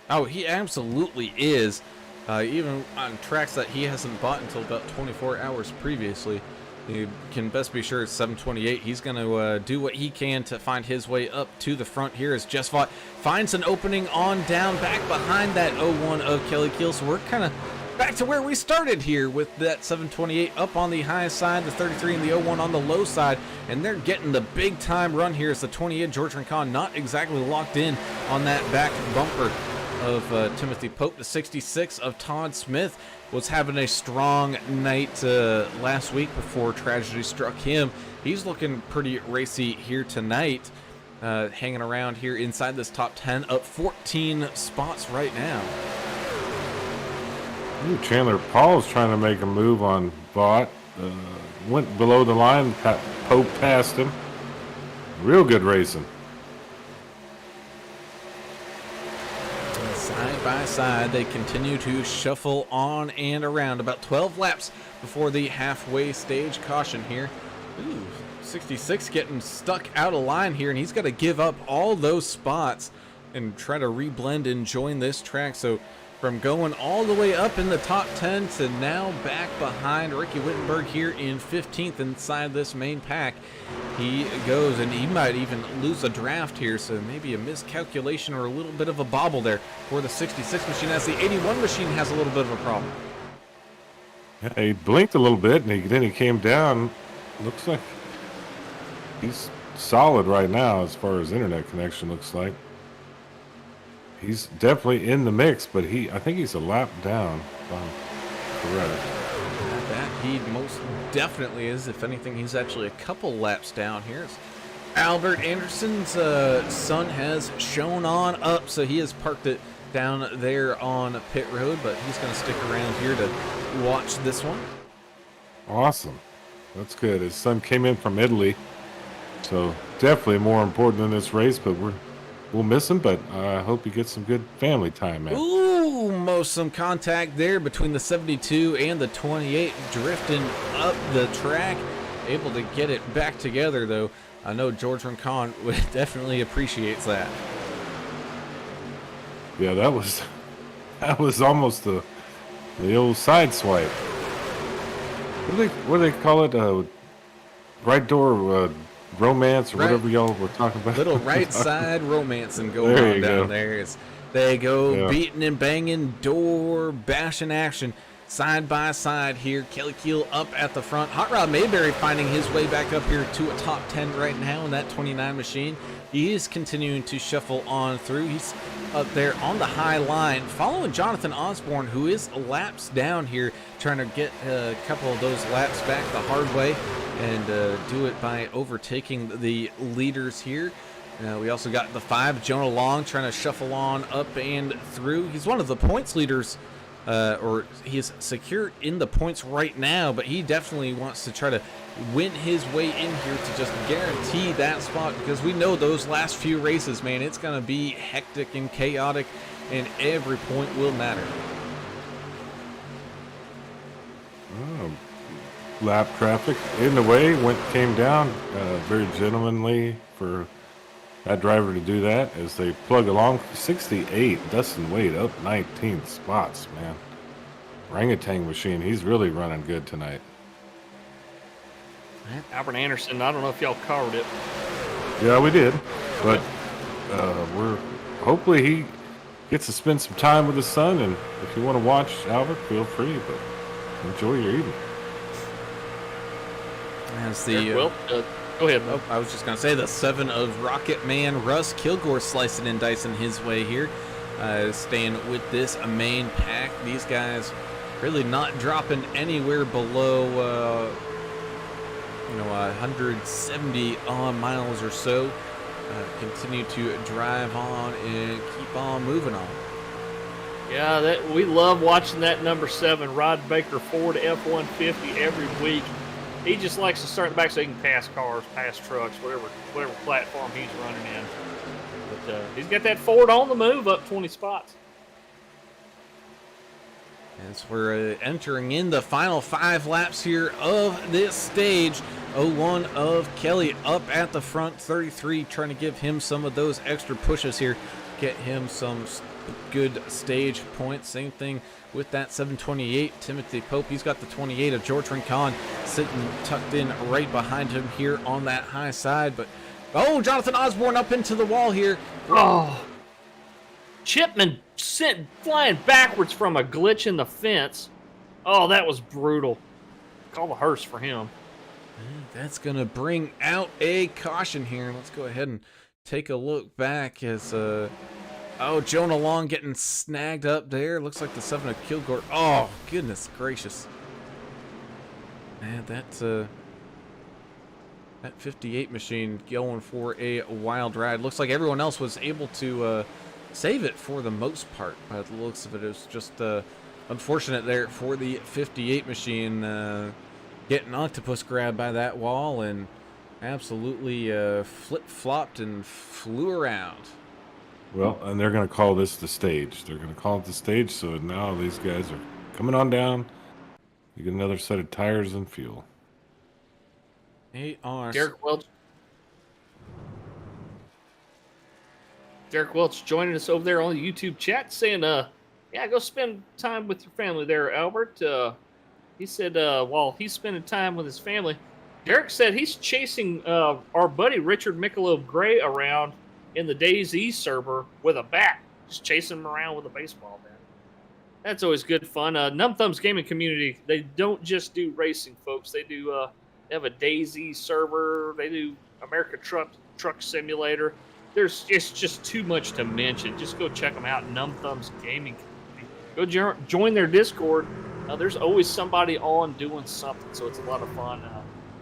Oh, he absolutely is. Even on tracks that he hasn't bought until about 24 hours previously. You can best be sure it's 728. He's going to do what he can to find his way up to the front here as Jess Vaught finds an opening on down back behind that 01 of Kelly Keel. So we're kind of back to where we started here with that 728 up on the high side, the 33 and the 01 on the low side, and they're getting the big time run here as the 28 George Rincon not exactly locked in on that back bumper of Timothy Pope. The 66 of Todd Smith was having a strong night last week before tragedy struck him. He's looking pretty racy here tonight, hanging around here inside this top 10, up 14 spots right now. Ooh, Chandler Paul's trying to make a move on Vaught. Went below the line, Pope passed him. Real good racing. Side by side, they continue to shuffle on and around. About 12 laps before the halfway stage caution here. Ooh, 66 getting stuck out of line here, and he's got to give up all those spots and try to reblend and join this track. So from going all the way up in the top 10 to now back behind Ricky Wittenberg here in 15th inside this main pack, he goes, and he might even lose a draft here, so maybe a miscalculation or a little bit of a bobble there for the 66 machine, as the 81 machine has a little bit of a problem. Yeah, he blinked a little bit, and then he came down. Looks like he's solid right now as far as internet connection looks like. He's definitely in the mix, but I think he's a lap down, if I'm correct. That he most definitely is. If anything, he's actually a couple laps down here. Albert Anderson's son has shown on up, so he has parked it down there on pit road, but he's going to stick around here to watch this one. Awesome. That's good. His son came in from Italy, so definitely more important in this race, but we'll miss him, but I hope he gets some good family time, man. Ooh, some contact there between the 72 and the 28, drifting up the track. Able to get it back together, though. I know George Rincon definitely appreciates that. Yeah, that was almost the old side swipe. What do they call it? Right door romance or whatever y'all were talking about. Little right side romancing going on down there. They go beating and banging, door bashing action side by side here. Kelly Keel up at the front. Hot Rod Mayberry finding his way back up here to a top 10 right now in that 29 machine. He is continuing to shuffle on through. He's up there on the high line, following Jonathan Osborne, who is laps down here, trying to get a couple of those laps back the hard way and do it by overtaking the leaders here. We also got the 5, Jonah Long, trying to shuffle on up and through. He's one of the points leaders, or he is secure in the points right now, but he definitely wants to try to win his way in here to just guarantee that spot, because we know those last few races, man, it's going to be hectic and chaotic, and every point will matter. Lap traffic in the way, came down, very gentlemanly for that driver to do that as they plug along. 68, Dustin Wade up 19 spots, man. Orangutan machine, he's really running good tonight. Albert Anderson, I don't know if y'all covered it. Yeah, we did, but hopefully he gets to spend some time with his son, and if you want to watch Albert, feel free, but enjoy your evening. As the Go ahead. Oh, I was just going to say the 7 of Rocket Man Russ Kilgore slicing and dicing his way here. Staying with this main pack. These guys really not dropping anywhere below 170 miles or so. Continue to drive on and keep on moving on. Yeah, we love watching that number 7 Rod Baker Ford F-150 every week. He just likes to start in the back so he can pass cars, pass trucks, whatever platform he's running in. But he's got that Ford on the move, up 20 spots. As we're entering in the final 5 laps here of this stage, 01 of Kelly up at the front, 33 trying to give him some of those extra pushes here, get him some good stage points. Same thing with that 728 Timothy Pope. He's got the 28 of George Rincon sitting tucked in right behind him here on that high side. But Jonathan Osborne up into the wall here. Oh, Chipman sent flying backwards from a glitch in the fence. Oh, that was brutal. Call the hearse for him. That's gonna bring out a caution here. Let's go ahead and take a look back as Jonah Long getting snagged up there. Looks like the 7 of Kilgore. Oh, goodness gracious. Man, that 58 machine going for a wild ride. Looks like everyone else was able to save it for the most part. By the looks of it, it was just unfortunate there for the 58 machine getting octopus grabbed by that wall and absolutely flip-flopped and flew around. Well, and they're going to call this the stage. They're going to call it the stage, so now these guys are coming on down. You get another set of tires and fuel. They are. Derek Welch joining us over there on the YouTube chat saying, yeah, go spend time with your family there, Albert. He said while he's spending time with his family, Derek said he's chasing our buddy Richard Michelob Gray around in the DayZ server with a bat, just chasing him around with a baseball bat. That's always good fun. Numb Thumbs gaming community, they don't just do racing, folks. They do they have a DayZ server. They do America Truck Simulator. It's just too much to mention. Just go check them out. Numb Thumbs gaming community. Go join their Discord. There's always somebody on doing something, so it's a lot of fun.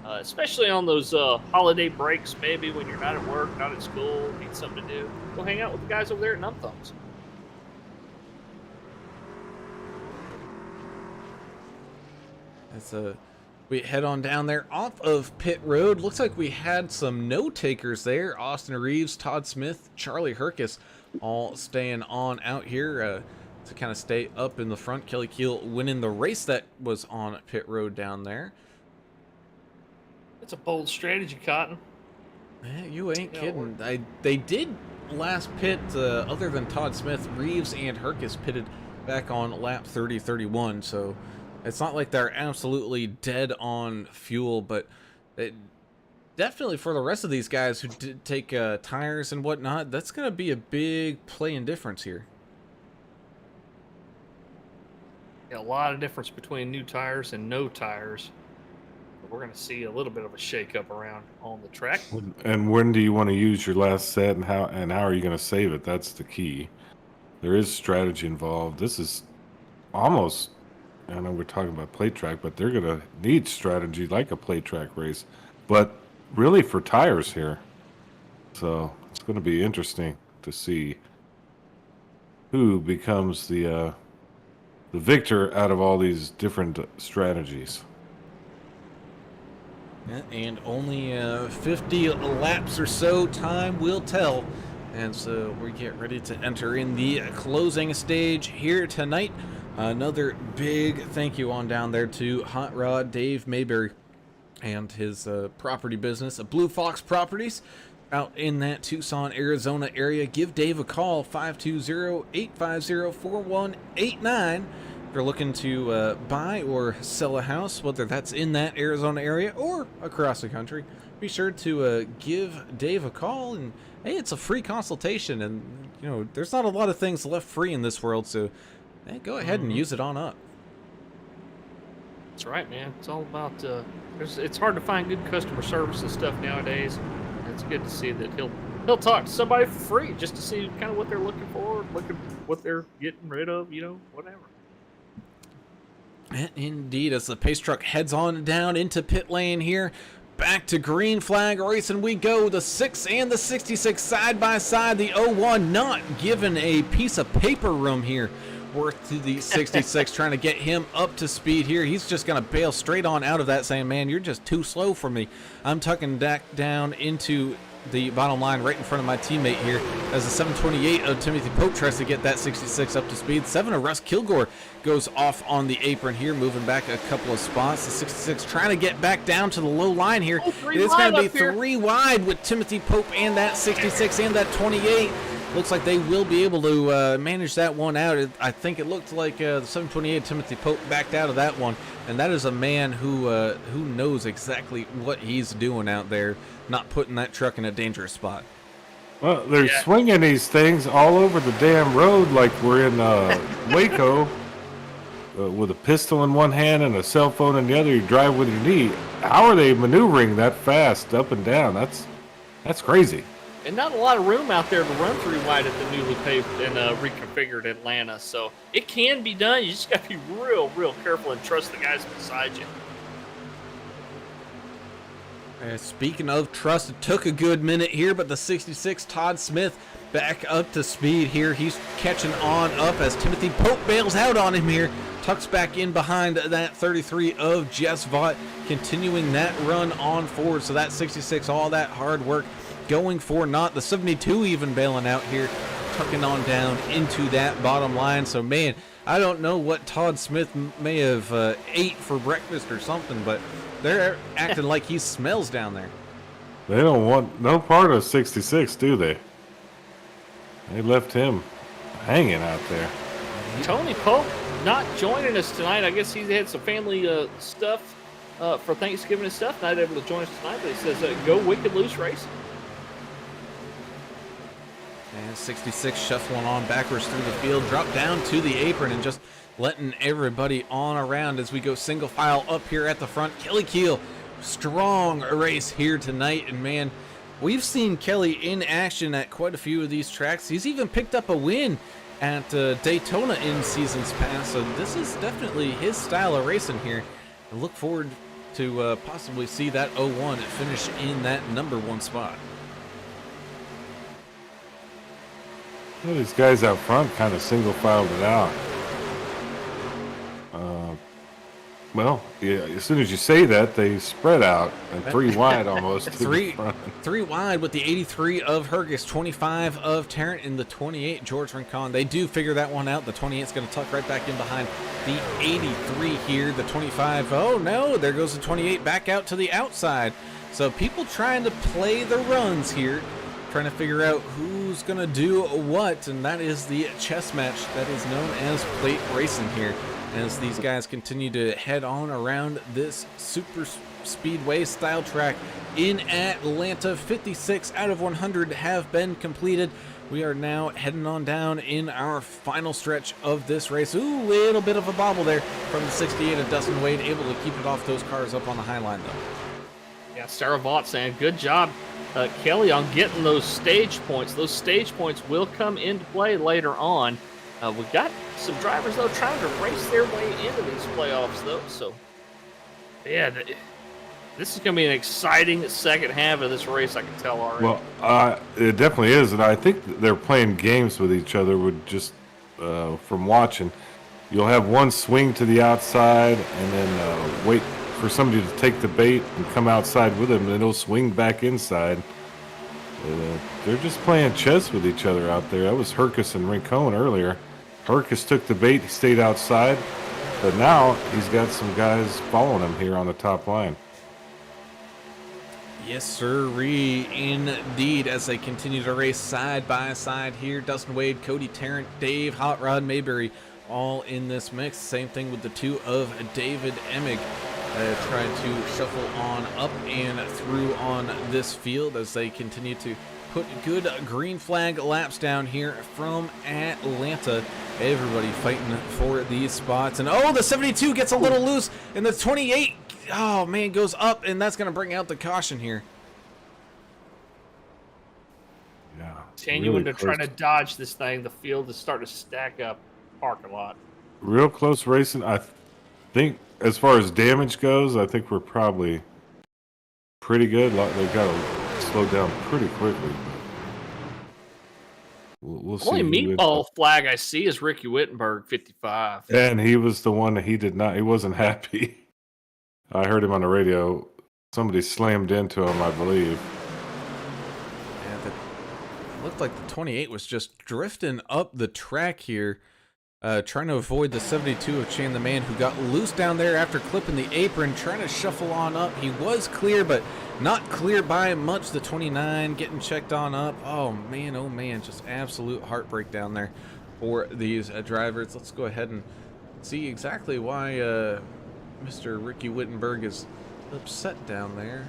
Especially on those holiday breaks, maybe when you're not at work, not at school, need something to do. Go hang out with the guys over there at Numb Thumbs. As we head on down there off of pit road, looks like we had some no takers there. Austin Reeves, Todd Smith, Charlie Herkus all staying on out here to kind of stay up in the front. Kelly Keel winning the race that was on pit road down there. That's a bold strategy, Cotton. You ain't kidding. They did last pit, other than Todd Smith, Reeves and Herkus pitted back on lap 30-31, so it's not like they're absolutely dead on fuel, but definitely for the rest of these guys who did take tires and whatnot, that's going to be a big playing difference here. Yeah, a lot of difference between new tires and no tires. We're going to see a little bit of a shake-up around on the track. And when do you want to use your last set, and how are you going to save it? That's the key. There is strategy involved. This is almost, I know we're talking about plate track, but they're going to need strategy like a plate track race, but really for tires here. So it's going to be interesting to see who becomes the victor out of all these different strategies. And only 50 laps or so, time will tell. And so we get ready to enter in the closing stage here tonight. Another big thank you on down there to Hot Rod Dave Mayberry and his property business, Blue Fox Properties, out in that Tucson, Arizona area. Give Dave a call, 520-850-4189. If you're looking to buy or sell a house, whether that's in that Arizona area or across the country, be sure to give Dave a call. And hey, it's a free consultation, and you know there's not a lot of things left free in this world, so hey, go ahead and use it on up. That's right, man. It's all about it's hard to find good customer service and stuff nowadays. And it's good to see that he'll talk to somebody for free just to see kind of what they're looking for, what they're getting rid of, whatever. Indeed, as the pace truck heads on down into pit lane here, back to green flag racing we go. The 6 and the 66 side by side. The 01 not given a piece of paper room here worth to the 66, trying to get him up to speed here. He's just going to bail straight on out of that, saying, man, you're just too slow for me. I'm tucking back down into the bottom line right in front of my teammate here as the 728 of Timothy Pope tries to get that 66 up to speed. 7 of Russ Kilgore goes off on the apron here, moving back a couple of spots. The 66 trying to get back down to the low line here. It's going to be 3 wide with Timothy Pope and that 66 and that 28. Looks like they will be able to manage that one out. I think it looked like the 728 Timothy Pope backed out of that one, and that is a man who knows exactly what he's doing out there, not putting that truck in a dangerous spot. Well, they're swinging these things all over the damn road like we're in Waco with a pistol in one hand and a cell phone in the other. You drive with your knee. How are they maneuvering that fast up and down? That's crazy. And not a lot of room out there to run 3 wide at the newly paved and reconfigured Atlanta. So it can be done. You just got to be real, real careful and trust the guys beside you. Speaking of trust, it took a good minute here, but the 66 Todd Smith back up to speed here. He's catching on up as Timothy Pope bails out on him here. Tucks back in behind that 33 of Jess Vaught, continuing that run on forward. So that 66, all that hard work going for naught. The 72 even bailing out here, tucking on down into that bottom line. So, man, I don't know what Todd Smith may have ate for breakfast or something, but they're acting like he smells down there. They don't want no part of 66, do they? They left him hanging out there. Tony Pope not joining us tonight. I guess he had some family stuff for Thanksgiving and stuff. Not able to join us tonight, but he says, go Wicked Loose Racing. And 66 shuffling on backwards through the field, drop down to the apron and just letting everybody on around as we go single file up here at the front. Kelly Keel, strong race here tonight. And man, we've seen Kelly in action at quite a few of these tracks. He's even picked up a win at Daytona in seasons past. So this is definitely his style of racing here. I look forward to possibly see that 01 finish in that #1 spot. Well, these guys out front kind of single filed it out. Well, yeah, as soon as you say that, they spread out and 3 wide almost. Three wide with the 83 of Hergus, 25 of Tarrant, and the 28 George Rincon. They do figure that one out. The 28 is going to tuck right back in behind the 83 here. The 25, oh no, there goes the 28 back out to the outside. So people trying to play the runs here, trying to figure out who's going to do what, and that is the chess match that is known as plate racing here, as these guys continue to head on around this super speedway style track in Atlanta. 56 out of 100 have been completed. We are now heading on down in our final stretch of this race. Ooh, little bit of a bobble there from the 68 of Dustin Wade, able to keep it off those cars up on the high line though. Yeah, Sarah Vaught saying, good job, Kelly, on getting those stage points. Those stage points will come into play later on. We've got some drivers, though, trying to race their way into these playoffs, though. So, yeah, this is going to be an exciting second half of this race, I can tell already. Well, it definitely is, and I think they're playing games with each other. With just from watching, you'll have one swing to the outside, and then wait for somebody to take the bait and come outside with him, and then he'll swing back inside. They're just playing chess with each other out there. That was Hercus and Rincon earlier. Hercus took the bait, he stayed outside, but now he's got some guys following him here on the top line. Yes, sirree, indeed, as they continue to race side by side here. Dustin Wade, Cody Tarrant, Dave, Hot Rod Mayberry, all in this mix. Same thing with the 2 of David Emig. Trying to shuffle on up and through on this field as they continue to put good green flag laps down here from Atlanta. Everybody fighting for these spots. And oh, the 72 gets a little loose, and the 28, oh man, goes up, and that's going to bring out the caution here. Yeah. Continuing to try to dodge this thing. The field is starting to stack up parking lot. Real close racing. I think as far as damage goes, I think we're probably pretty good. They got to slow down pretty quickly. We'll see. Only meatball flag I see is Ricky Wittenberg, 55. And he was the one that he wasn't happy. I heard him on the radio. Somebody slammed into him, I believe. Yeah, it looked like the 28 was just drifting up the track here, trying to avoid the 72 of Chan the Man, who got loose down there after clipping the apron, trying to shuffle on up. He was clear, but not clear by much. The 29 getting checked on up. Oh man, just absolute heartbreak down there for these drivers. Let's go ahead and see exactly why Mr. Ricky Wittenberg is upset down there.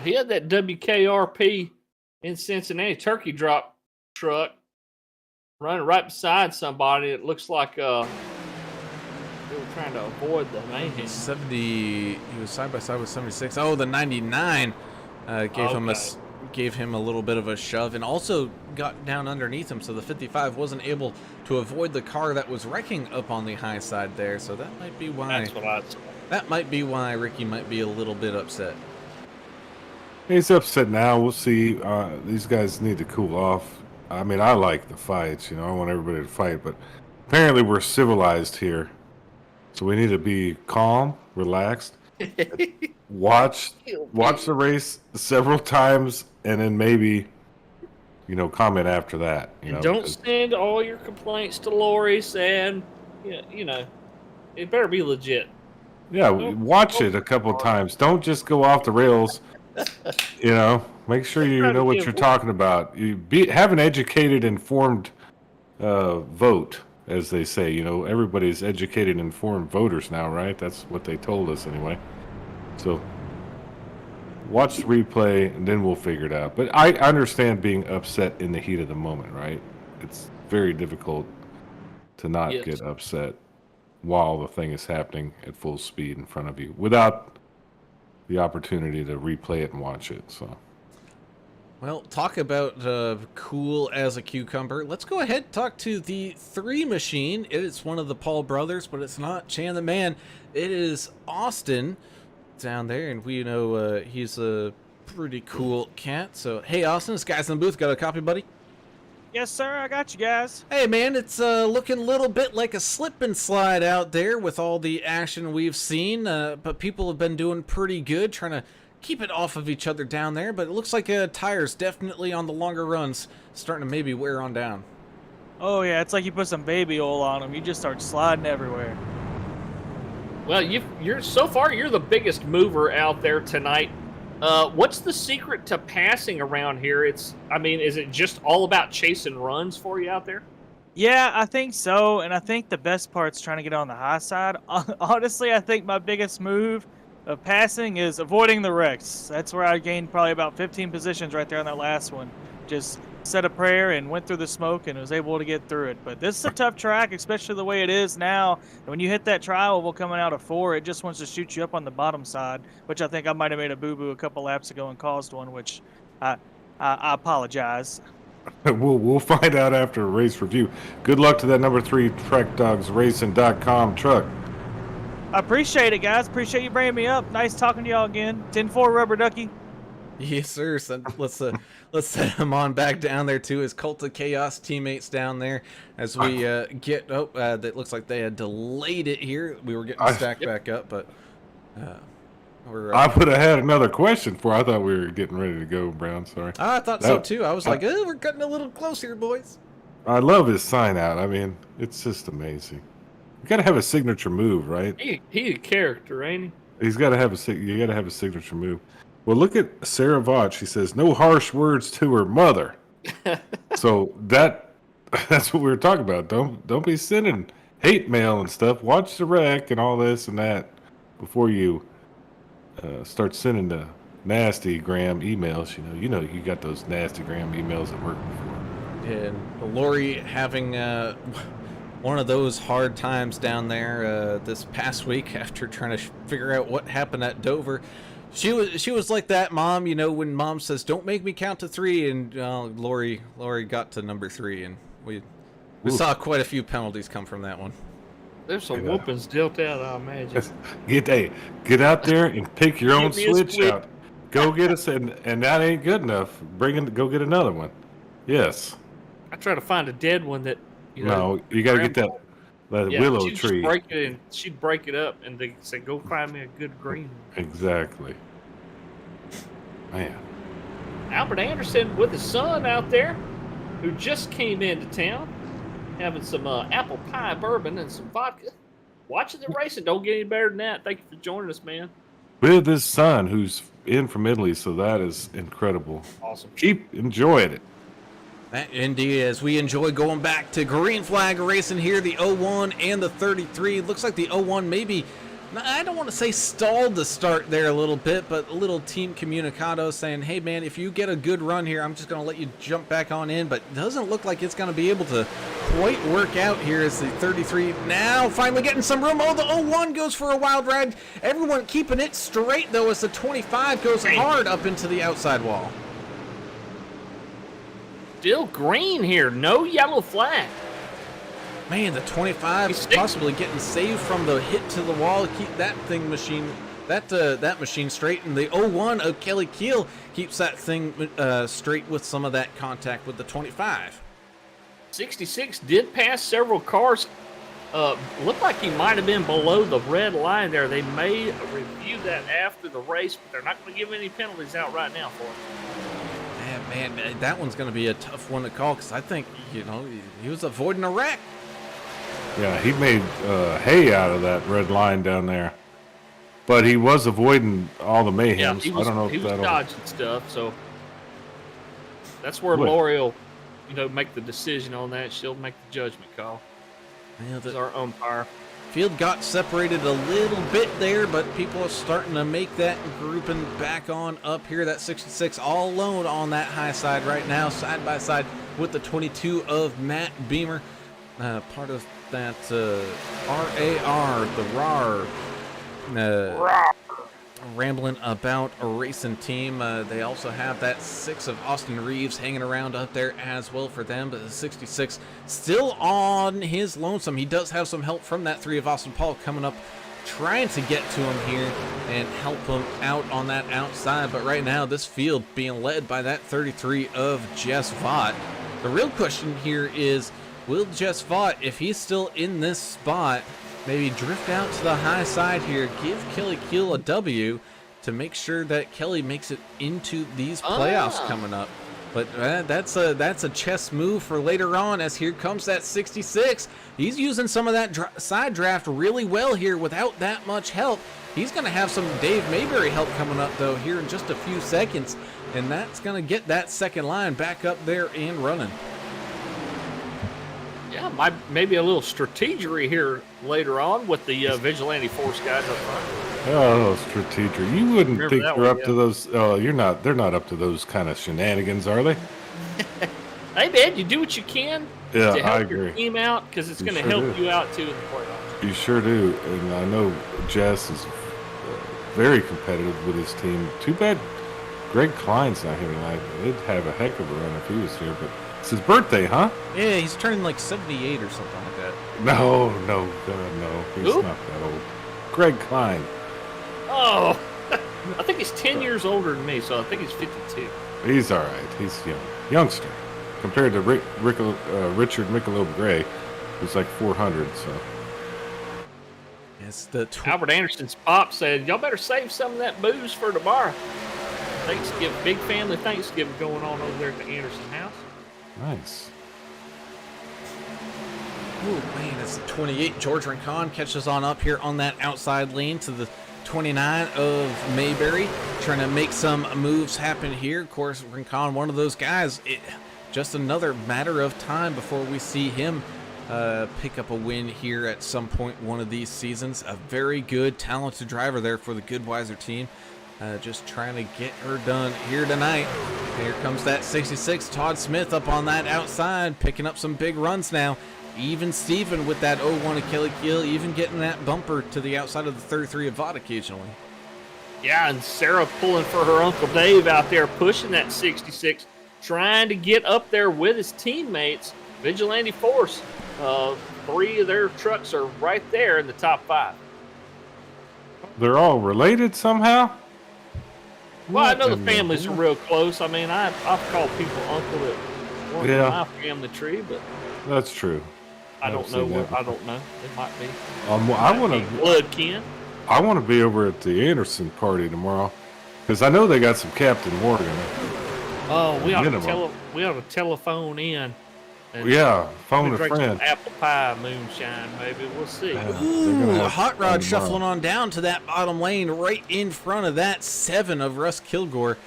He had that WKRP in Cincinnati turkey drop truck running right beside somebody. It looks like they were trying to avoid the mayhem. 70. He was side by side with 76. Oh, the 99 gave him a little bit of a shove, and also got down underneath him. So the 55 wasn't able to avoid the car that was wrecking up on the high side there. So that might be why. That's what I saw. That might be why Ricky might be a little bit upset. He's upset now. We'll see. These guys need to cool off. I mean, I like the fights. I want everybody to fight, but apparently we're civilized here, so we need to be calm, relaxed, watch the race several times, and then maybe, comment after that. Don't send all your complaints to Lori saying, it better be legit. Yeah, watch it a couple of times. Don't just go off the rails. Make sure you know what you're talking about. Have an educated, informed vote, as they say. Everybody's educated, informed voters now, right? That's what they told us anyway. So watch the replay, and then we'll figure it out. But I understand being upset in the heat of the moment, right? It's very difficult to not get upset while the thing is happening at full speed in front of you without the opportunity to replay it and watch it. So, well, talk about cool as a cucumber. Let's go ahead and talk to the 3 machine. It's one of the Paul brothers, but it's not Chan the Man. It is Austin down there, and we know he's a pretty cool cat. So, hey, Austin, this guy's in the booth. Got a copy, buddy? Yes, sir. I got you guys. Hey, man, it's looking a little bit like a slip and slide out there with all the action we've seen, but people have been doing pretty good trying to keep it off of each other down there, but it looks like tires definitely on the longer runs starting to maybe wear on down. Oh, yeah, it's like you put some baby oil on them. You just start sliding everywhere. Well, you're so far you're the biggest mover out there tonight. What's the secret to passing around here? Is it just all about chasing runs for you out there? Yeah, I think so, and I think the best part's trying to get on the high side. Honestly, I think my biggest move of passing is avoiding the wrecks. That's where I gained probably about 15 positions right there on that last one. Just said a prayer and went through the smoke and was able to get through it. But this is a tough track, especially the way it is now. When you hit that tri-oval coming out of 4, it just wants to shoot you up on the bottom side, which I think I might have made a boo-boo a couple laps ago and caused one, which I apologize. We'll find out after a race review. Good luck to that number 3 TrackDogsRacing.com truck. I appreciate it, guys. Appreciate you bringing me up. Nice talking to y'all again. 10-4 Rubber Ducky. Yes, sir. So let's set him on back down there to his Cult of Chaos teammates down there as we get. Oh, that looks like they had delayed it here. We were getting stacked back up, but we're. I would have had another question for. I thought we were getting ready to go, Brown. Sorry. I thought so too. I was like, oh, we're getting a little close here, boys. I love his sign out. I mean, it's just amazing. You got to have a signature move, right? He a character, ain't he? He's got to have you got to have a signature move. Well, look at Sarah Vaught. She says, no harsh words to her mother. So that's what we were talking about. Don't be sending hate mail and stuff. Watch the wreck and all this and that before you start sending the nasty gram emails. You know you got those nasty gram emails at work before. And Lori having one of those hard times down there this past week after trying to figure out what happened at Dover. She was like that, Mom. When Mom says, "Don't make me count to 3," and Lori got to number 3, and we saw quite a few penalties come from that one. There's some Yeah. whoopings dealt out, I imagine. Get out there and pick your own Get me a switch switch. out. Go get us, and that ain't good enough. Go get another one. Yes. I try to find a dead one that, No, you got to get that willow she'd tree. Just break it and she'd break it up, and they say, "Go find me a good green one." Exactly. Man. Albert Anderson with his son out there, who just came into town, having some apple pie bourbon and some vodka, watching the racing. Don't get any better than that. Thank you for joining us, man. With his son, who's in from Italy, so that is incredible. Awesome. Keep enjoying it. Indeed, as we enjoy going back to green flag racing here, the 01 and the 33. Looks like the 01 maybe, I don't want to say stalled the start there a little bit, but a little team communicado saying, hey man, if you get a good run here, I'm just going to let you jump back on in, but doesn't look like it's going to be able to quite work out here as the 33 now finally getting some room. Oh, the 01 goes for a wild ride. Everyone keeping it straight though as the 25 goes hard up into the outside wall. Still green here. No yellow flag. Man, the 25 is possibly getting saved from the hit to the wall. Keep that machine straight. And the 01 of Kelly Keel keeps that thing straight with some of that contact with the 25. 66 did pass several cars. Looked like he might have been below the red line there. They may review that after the race, but they're not going to give any penalties out right now for it. Man, that one's going to be a tough one to call because I think, he was avoiding a wreck. Yeah, he made hay out of that red line down there. But he was avoiding all the mayhem. Yeah, I don't know if he was that'll... dodging stuff, so that's where What? Lori will, make the decision on that. She'll make the judgment call. Yeah, As our umpire. Field got separated a little bit there, but people are starting to make that grouping back on up here. That 66 all alone on that high side right now, side by side with the 22 of Matt Beamer. Part of that RAR, the RAR. Rambling about a racing team. They also have that 6 of Austin Reeves hanging around up there as well for them, but the 66 still on his lonesome. He does have some help from that 3 of Austin Paul coming up, trying to get to him here and help him out on that outside, but right now this field being led by that 33 of Jess Vaught. The real question here is, will Jess Vaught, if he's still in this spot, maybe drift out to the high side here, give Kelly Keel a W to make sure that Kelly makes it into these playoffs coming up. But that's a chess move for later on, as here comes that 66. He's using some of that side draft really well here without that much help. He's going to have some Dave Mayberry help coming up, though, here in just a few seconds. And that's going to get that second line back up there and running. Yeah, maybe a little strategery here later on with the Vigilante Force guys up front. Oh, strategic. You wouldn't Remember think that they're one, up to those. They're not up to those kind of shenanigans, are they? Hey, man, you do what you can Yeah, to help I your agree. team out, because it's You going to sure help do. you out, too, in the playoffs. You sure do. And I know Jess is very competitive with his team. Too bad Greg Klein's not here tonight. They'd have a heck of a run if he was here, but it's his birthday, huh? Yeah, he's turning like 78 or something like that. No. He's Who? not that old. Greg Klein. Oh, I think he's 10 years older than me, so I think he's 52. He's all right. He's youngster compared to Richard Michelob Gray, who's like 400. So It's the Albert Anderson's pop said, y'all better save some of that booze for tomorrow. Thanksgiving, big family Thanksgiving going on over there at the Anderson house. nice. Oh man, it's the 28. George Rincon catches on up here on that outside lane to the 29 of Mayberry, trying to make some moves happen here. Of course, Rincon, one of those guys. Just another matter of time before we see him pick up a win here at some point one of these seasons. A very good, talented driver there for the Goodweiser team. Just trying to get her done here tonight. Here comes that 66. Todd Smith up on that outside, picking up some big runs now. Even Steven with that 01 of Kelly Keel, even getting that bumper to the outside of the 33 of Vaught occasionally. Yeah, and Sarah pulling for her Uncle Dave out there, pushing that 66, trying to get up there with his teammates. Vigilante Force 3 of their trucks are right there in the top 5. They're all related somehow? Well, I What know in the families are world? real close. I mean, I've called people uncle that weren't in Yeah. my family tree, but That's true. I I've don't know seen where. that I before. don't know. It might be. I Might want be to. blood kin. I want to be over at the Anderson party tomorrow, because I know they got some Captain Morgan. Oh, we ought to Minimum. we ought to telephone in. And Yeah, phone a drink some friend. apple pie moonshine, maybe. We'll see. Yeah, they're gonna Ooh, have Hot fun Rod tomorrow. shuffling on down to that bottom lane right in front of that 7 of Russ Kilgore.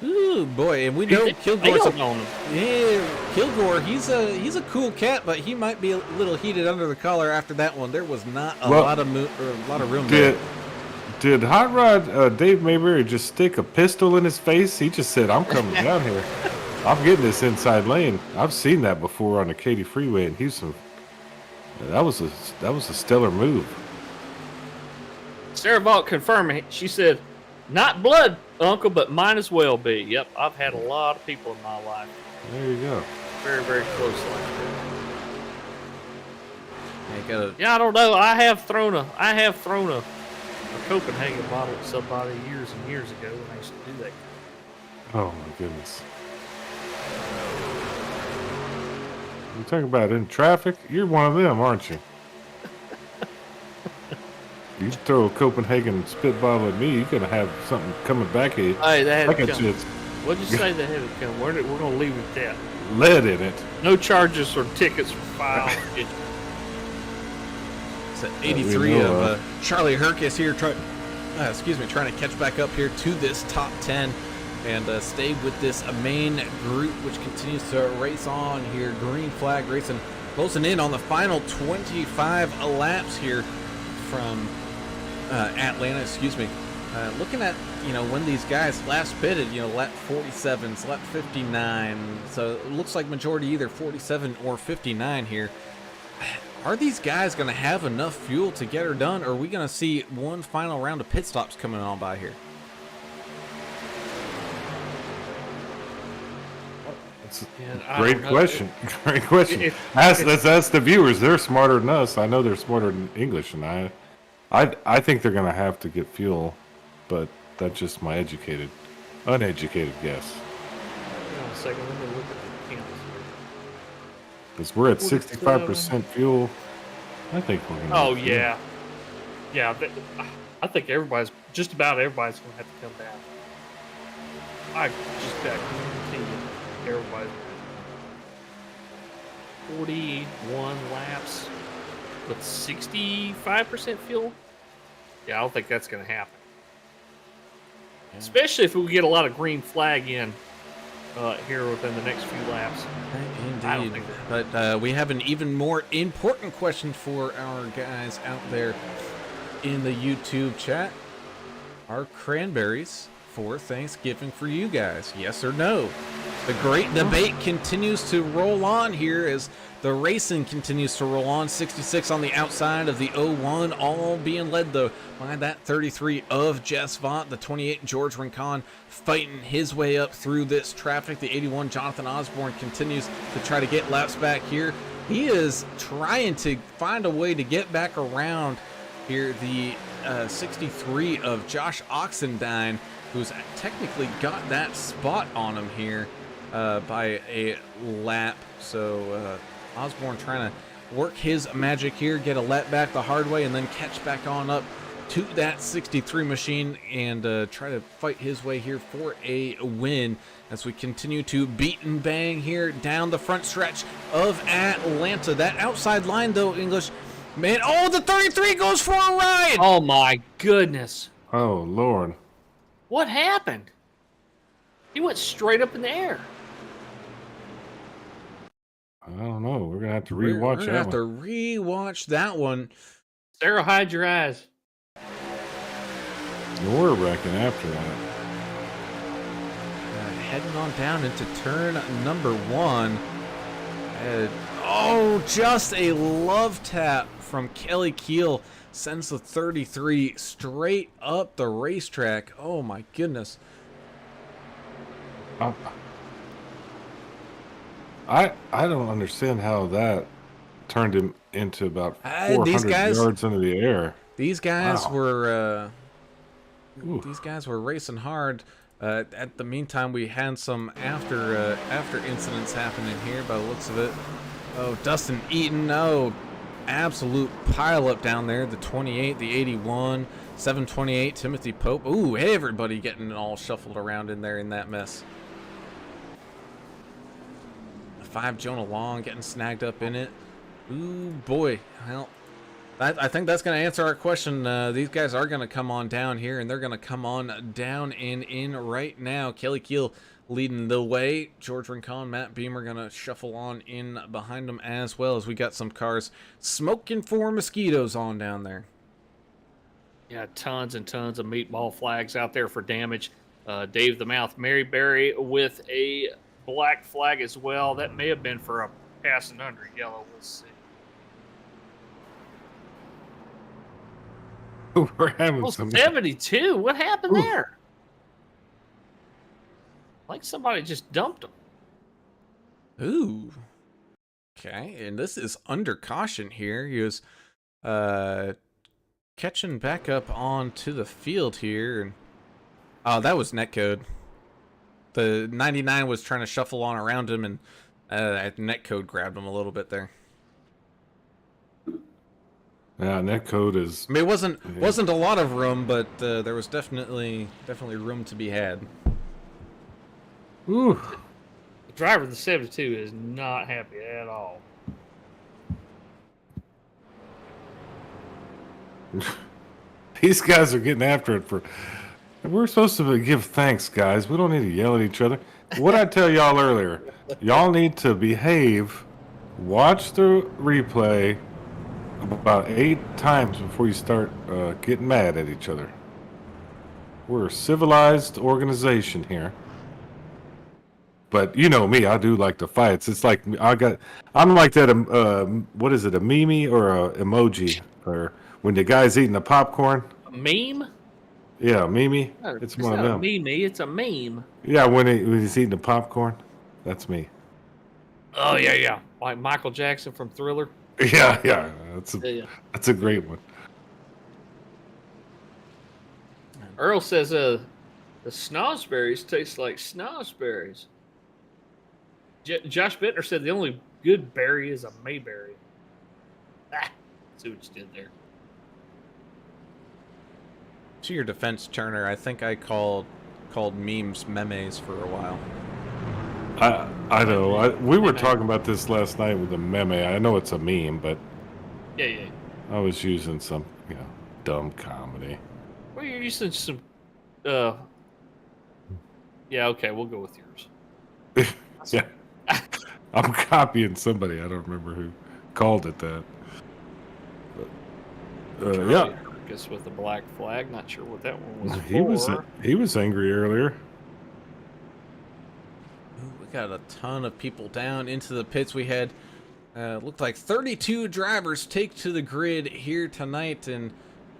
Ooh, boy, and we know Kilgore's Nailed on him. yeah, Kilgore, he's a cool cat, but he might be a little heated under the collar after that one. There was not a Well, lot of room there. Did Hot Rod Dave Mayberry just stick a pistol in his face? He just said, "I'm coming down here. I'm getting this inside lane." I've seen that before on the Katy Freeway in Houston. That was a stellar move. Sarah Vault confirming. She said, "Not blood, Uncle, but might as well be." Yep, I've had a lot of people in my life There you go. very, very close like that. I gotta, Yeah, I don't know. I have thrown a Copenhagen bottle at somebody years and years ago when I used to do that. Oh my goodness. You talking about in traffic? You're one of them, aren't you? You throw a Copenhagen spit bottle at me, you're gonna have something coming back at you. Hey, that Like had a to come. shit's What'd you say that had to come? We're gonna leave it at that. lead in it. No charges or tickets for filed. it's at 83 know of of. Charlie Herkis here, trying to catch back up here to this top 10 and stay with this main group, which continues to race on here. Green flag racing, closing in on the final 25 laps here from Atlanta, looking at, when these guys last pitted, lap 47s, lap 59. So it looks like majority either 47 or 59 here. Are these guys going to have enough fuel to get her done, or are we going to see one final round of pit stops coming on by here? It's Yeah, a I great don't know. question. Great question. Let's ask the viewers. They're smarter than us. I know they're smarter than English, and I think they're gonna have to get fuel, but that's just my uneducated guess. Hang on a second. Let me look at the counts. Because we're at 65% fuel. I think we're gonna. Oh have fuel. yeah. I think just about everybody's gonna have to come down. I just got guarantee you, everybody. 41 laps with 65% fuel. Yeah, I don't think that's gonna happen. Yeah. Especially if we get a lot of green flag in here within the next few laps. I don't Indeed. think But we have an even more important question for our guys out there in the YouTube chat. Are cranberries for Thanksgiving for you guys? Yes or no? The great debate continues to roll on here as the racing continues to roll on. 66 on the outside of the 01, all being led though by that 33 of Jess Vaught. The 28 George Rincon fighting his way up through this traffic. The 81 Jonathan Osborne continues to try to get laps back here. He is trying to find a way to get back around here. The 63 of Josh Oxendine, who's technically got that spot on him here by a lap. So Osborne trying to work his magic here, get a lap back the hard way, and then catch back on up to that 63 machine and try to fight his way here for a win as we continue to beat and bang here down the front stretch of Atlanta. That outside line though, English, man, oh, the 33 goes for a ride! Oh my goodness. Oh Lord. What happened? He went straight up in the air. I don't know. We're gonna have to We're rewatch gonna that have one. to rewatch that one. Sarah, hide your eyes. We're wrecking after that. Heading on down into turn number 1. Oh, just a love tap from Kelly Keel sends the 33 straight up the racetrack. Oh my goodness. I don't understand how that turned him into about These 400 guys- yards into the air. These guys Wow. were Ooh. these guys were racing hard. At the meantime, we had some after incidents happening here by the looks of it. Oh, Dustin Eaton. Oh, absolute pile up down there. The 28, the 81, 728, Timothy Pope. Ooh, everybody getting all shuffled around in there in that mess. The 5, Jonah Long, getting snagged up in it. Ooh, boy. Well, I think that's going to answer our question. These guys are going to come on down here, and they're going to come on down and in right now. Kelly Keel leading the way. George Rincon, Matt Beamer going to shuffle on in behind them as well, as we got some cars smoking for mosquitoes on down there. Yeah, tons and tons of meatball flags out there for damage. Dave the Mouth Maryberry with a black flag as well. That may have been for a passing under yellow. We'll see. We're having Oh, some. 72. What happened Ooh. there? Like somebody just dumped them. Ooh. Okay, and this is under caution here. He was catching back up onto the field here, and oh, that was netcode. The 99 was trying to shuffle on around him, and netcode grabbed him a little bit there. Yeah, netcode is. I mean, it wasn't a lot of room, but there was definitely room to be had. Ooh. The driver of the 72 is not happy at all. These guys are getting after it for. We're supposed to give thanks, guys. We don't need to yell at each other. What I tell y'all earlier, y'all need to behave, watch the replay about 8 times before you start getting mad at each other. We're a civilized organization here. But you know me, I do like the fights. It's like I'm like that. What is it? A meme or a emoji? Or when the guy's eating the popcorn? A meme? Yeah, meme. No, It's one of not them. a meme. It's a meme. Yeah, when he's eating the popcorn, that's me. Oh yeah. Like Michael Jackson from Thriller. Yeah. Yeah. That's a great one. Earl says the snozberries taste like snozberries. Josh Bittner said the only good berry is a Mayberry. See what you did there. To your defense, Turner, I think I called memes memes for a while. I know. We were talking about this last night with the meme. I know it's a meme, but Yeah. I was using some, dumb comedy. Well, you're using some. Yeah. Okay, we'll go with yours. Yeah. I'm copying somebody. I don't remember who called it that. But, yeah. I guess with the black flag. Not sure what that one was He was angry earlier. Ooh, we got a ton of people down into the pits. We had looked like 32 drivers take to the grid here tonight, and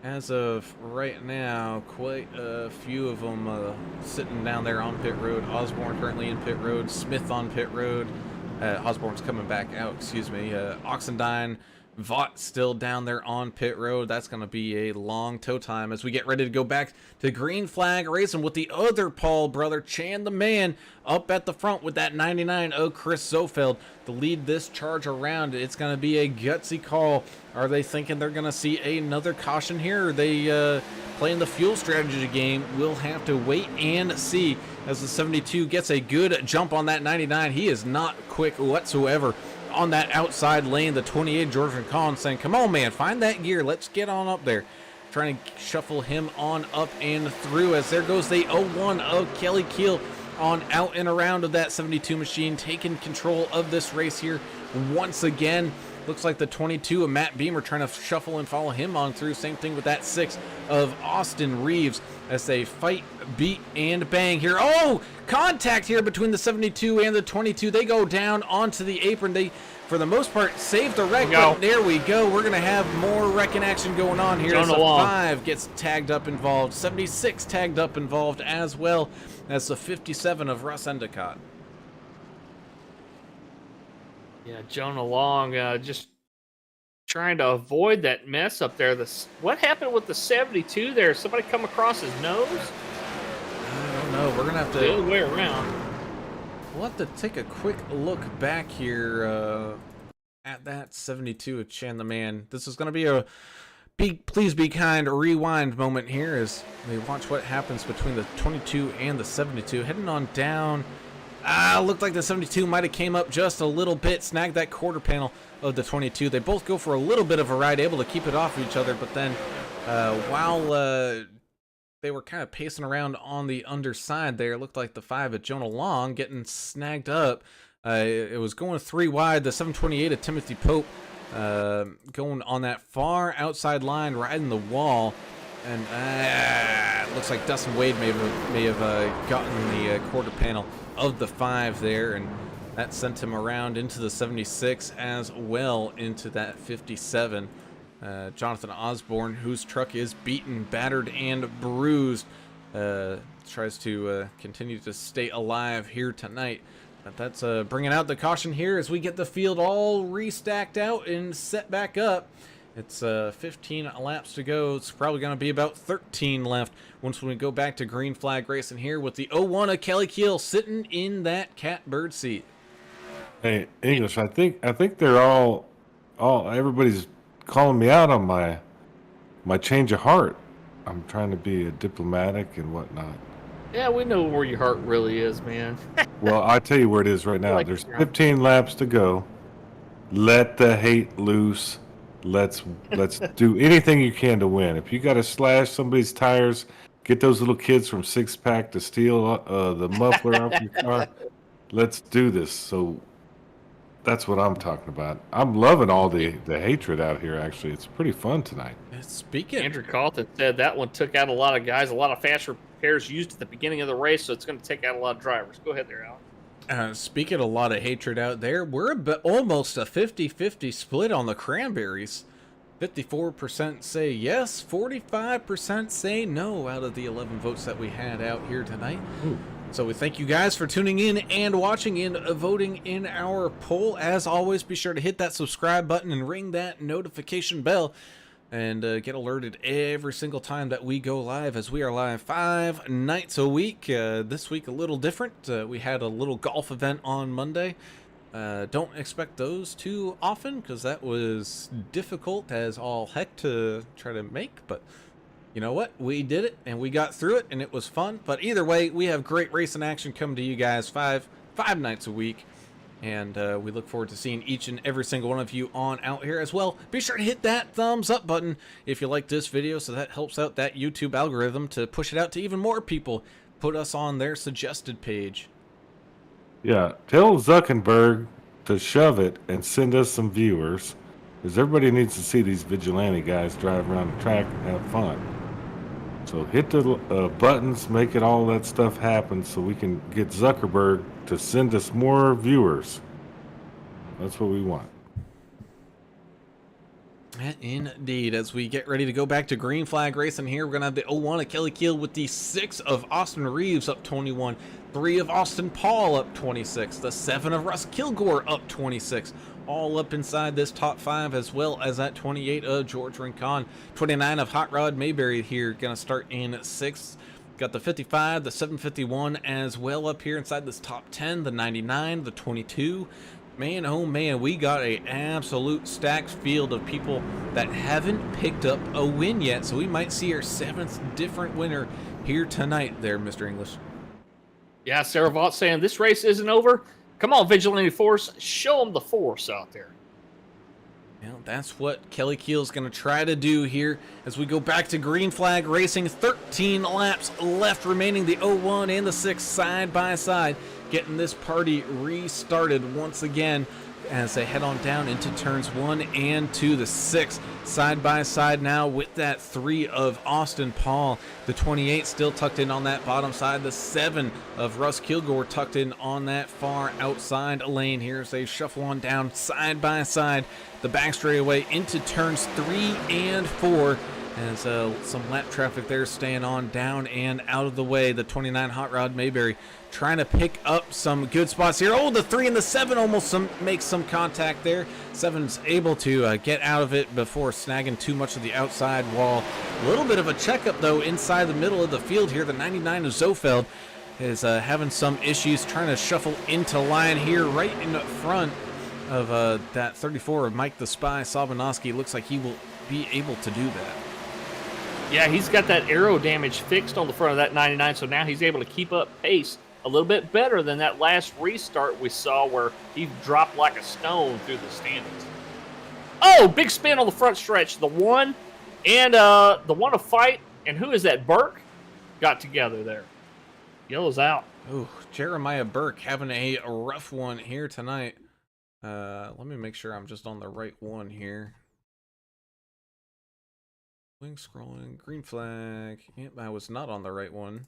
as of right now, quite a few of them sitting down there on pit road. Osborne currently in pit road, Smith on pit road. Osborne's coming back out, excuse me. Oxendine, Vaught still down there on pit road. That's going to be a long tow time as we get ready to go back to green flag racing with the other Paul brother, Chan the Man, up at the front with that 99 of Chris Zofeld to lead this charge around. It's going to be a gutsy call. Are they thinking they're going to see another caution here? Or are they playing the fuel strategy game? We'll have to wait and see as the 72 gets a good jump on that 99. He is not quick whatsoever on that outside lane. The 28, George Rincon, saying, come on, man, find that gear. Let's get on up there. Trying to shuffle him on up and through as there goes the 01 of Kelly Keel on out and around of that 72 machine, taking control of this race here once again. Looks like the 22 of Matt Beamer trying to shuffle and follow him on through. Same thing with that 6 of Austin Reeves as they fight, beat, and bang here. Oh, contact here between the 72 and the 22. They go down onto the apron. They, for the most part, save the wreck. But there we go. We're going to have more wrecking action going on here as the 5 gets tagged up involved. 76 tagged up involved as well as the 57 of Russ Endicott. Yeah, Jonah Long just trying to avoid that mess up there. What happened with the 72 there? Somebody come across his nose? I don't know. We're gonna have The other to. way around. We'll have to take a quick look back here at that 72 of Chan the Man. This is gonna be a please be kind rewind moment here as we watch what happens between the 22 and the 72. Heading on down. Looked like the 72 might have came up just a little bit, snagged that quarter panel of the 22. They both go for a little bit of a ride, able to keep it off of each other, but then while they were kind of pacing around on the underside there, it looked like the 5 of Jonah Long getting snagged up. It was going 3 wide. The 728 of Timothy Pope going on that far outside line, riding the wall. And it looks like Dustin Wade may have gotten the quarter panel of the 5 there, and that sent him around into the 76 as well into that 57. Jonathan Osborne, whose truck is beaten, battered, and bruised, tries to continue to stay alive here tonight. But that's bringing out the caution here as we get the field all restacked out and set back up. It's 15 laps to go. It's probably going to be about 13 left once we go back to green flag racing here with the 01 of Kelly Keel sitting in that catbird seat. Hey, English, I think they're all everybody's calling me out on my change of heart. I'm trying to be diplomatic and whatnot. Yeah, we know where your heart really is, man. Well, I tell you where it is right now. There's 15 laps to go. Let the hate loose. Let's do anything you can to win. If you got to slash somebody's tires, get those little kids from Six Pack to steal the muffler off your car. Let's do this. So that's what I'm talking about. I'm loving all the hatred out here. Actually, it's pretty fun tonight. Speaking, Andrew Carlton said that one took out a lot of guys. A lot of fast repairs used at the beginning of the race, so it's going to take out a lot of drivers. Go ahead there, Alex. Speaking of a lot of hatred out there, we're almost a 50-50 split on the cranberries. 54% say yes, 45% say no out of the 11 votes that we had out here tonight. Ooh. So we thank you guys for tuning in and watching and voting in our poll. As always, be sure to hit that subscribe button and ring that notification bell and get alerted every single time that we go live, as we are live 5 nights a week. This week a little different. We had a little golf event on Monday. Don't expect those too often because that was difficult as all heck to try to make, but you know what? We did it and we got through it and it was fun. But either way, we have great racing action coming to you guys five nights a week. And we look forward to seeing each and every single one of you on out here as well. Be sure to hit that thumbs up button if you like this video, so that helps out that YouTube algorithm to push it out to even more people. Put us on their suggested page. Yeah, tell Zuckerberg to shove it and send us some viewers, because everybody needs to see these vigilante guys drive around the track and have fun. So hit the buttons, make it all that stuff happen so we can get Zuckerberg to send us more viewers. That's what we want. Indeed. As we get ready to go back to green flag racing here, we're going to have the 01 of Kelly Keel with the 6 of Austin Reeves up 21, 3 of Austin Paul up 26, the 7 of Russ Kilgore up 26. All up inside this top 5, as well as that 28 of George Rincon. 29 of Hot Rod Mayberry here, going to start in 6th. Got the 55, the 751 as well up here inside this top 10, the 99, the 22. Man, oh man, we got a absolute stacked field of people that haven't picked up a win yet, so we might see our 7th different winner here tonight there, Mr. English. Yeah, Sarah Vaught saying this race isn't over. Come on, Vigilante Force. Show them the force out there. Well, that's what Kelly Keel's going to try to do here as we go back to green flag racing. 13 laps left remaining. The 01 and the 6 side by side, getting this party restarted once again as they head on down into turns 1 and 2. The 6 side by side now with that 3 of Austin Paul. The 28 still tucked in on that bottom side. The 7 of Russ Kilgore tucked in on that far outside lane here as they shuffle on down side by side the back straightaway into turns 3 and 4. As some lap traffic there staying on down and out of the way. The 29 Hot Rod Mayberry trying to pick up some good spots here. Oh, the 3 and the 7 almost makes some contact there. 7's able to get out of it before snagging too much of the outside wall. A little bit of a checkup, though, inside the middle of the field here. The 99 of Zofeld is having some issues trying to shuffle into line here right in front of that 34 of Mike the Spy. Sabanowski looks like he will be able to do that. Yeah, he's got that aero damage fixed on the front of that 99, so now he's able to keep up pace a little bit better than that last restart we saw where he dropped like a stone through the standings. Oh, big spin on the front stretch. The one and the one to fight, and who is that? Burke got together there. Yellow's out. Oh, Jeremiah Burke having a rough one here tonight. Let me make sure I'm just on the right one here. Wing scrolling, green flag. Yep, I was not on the right one.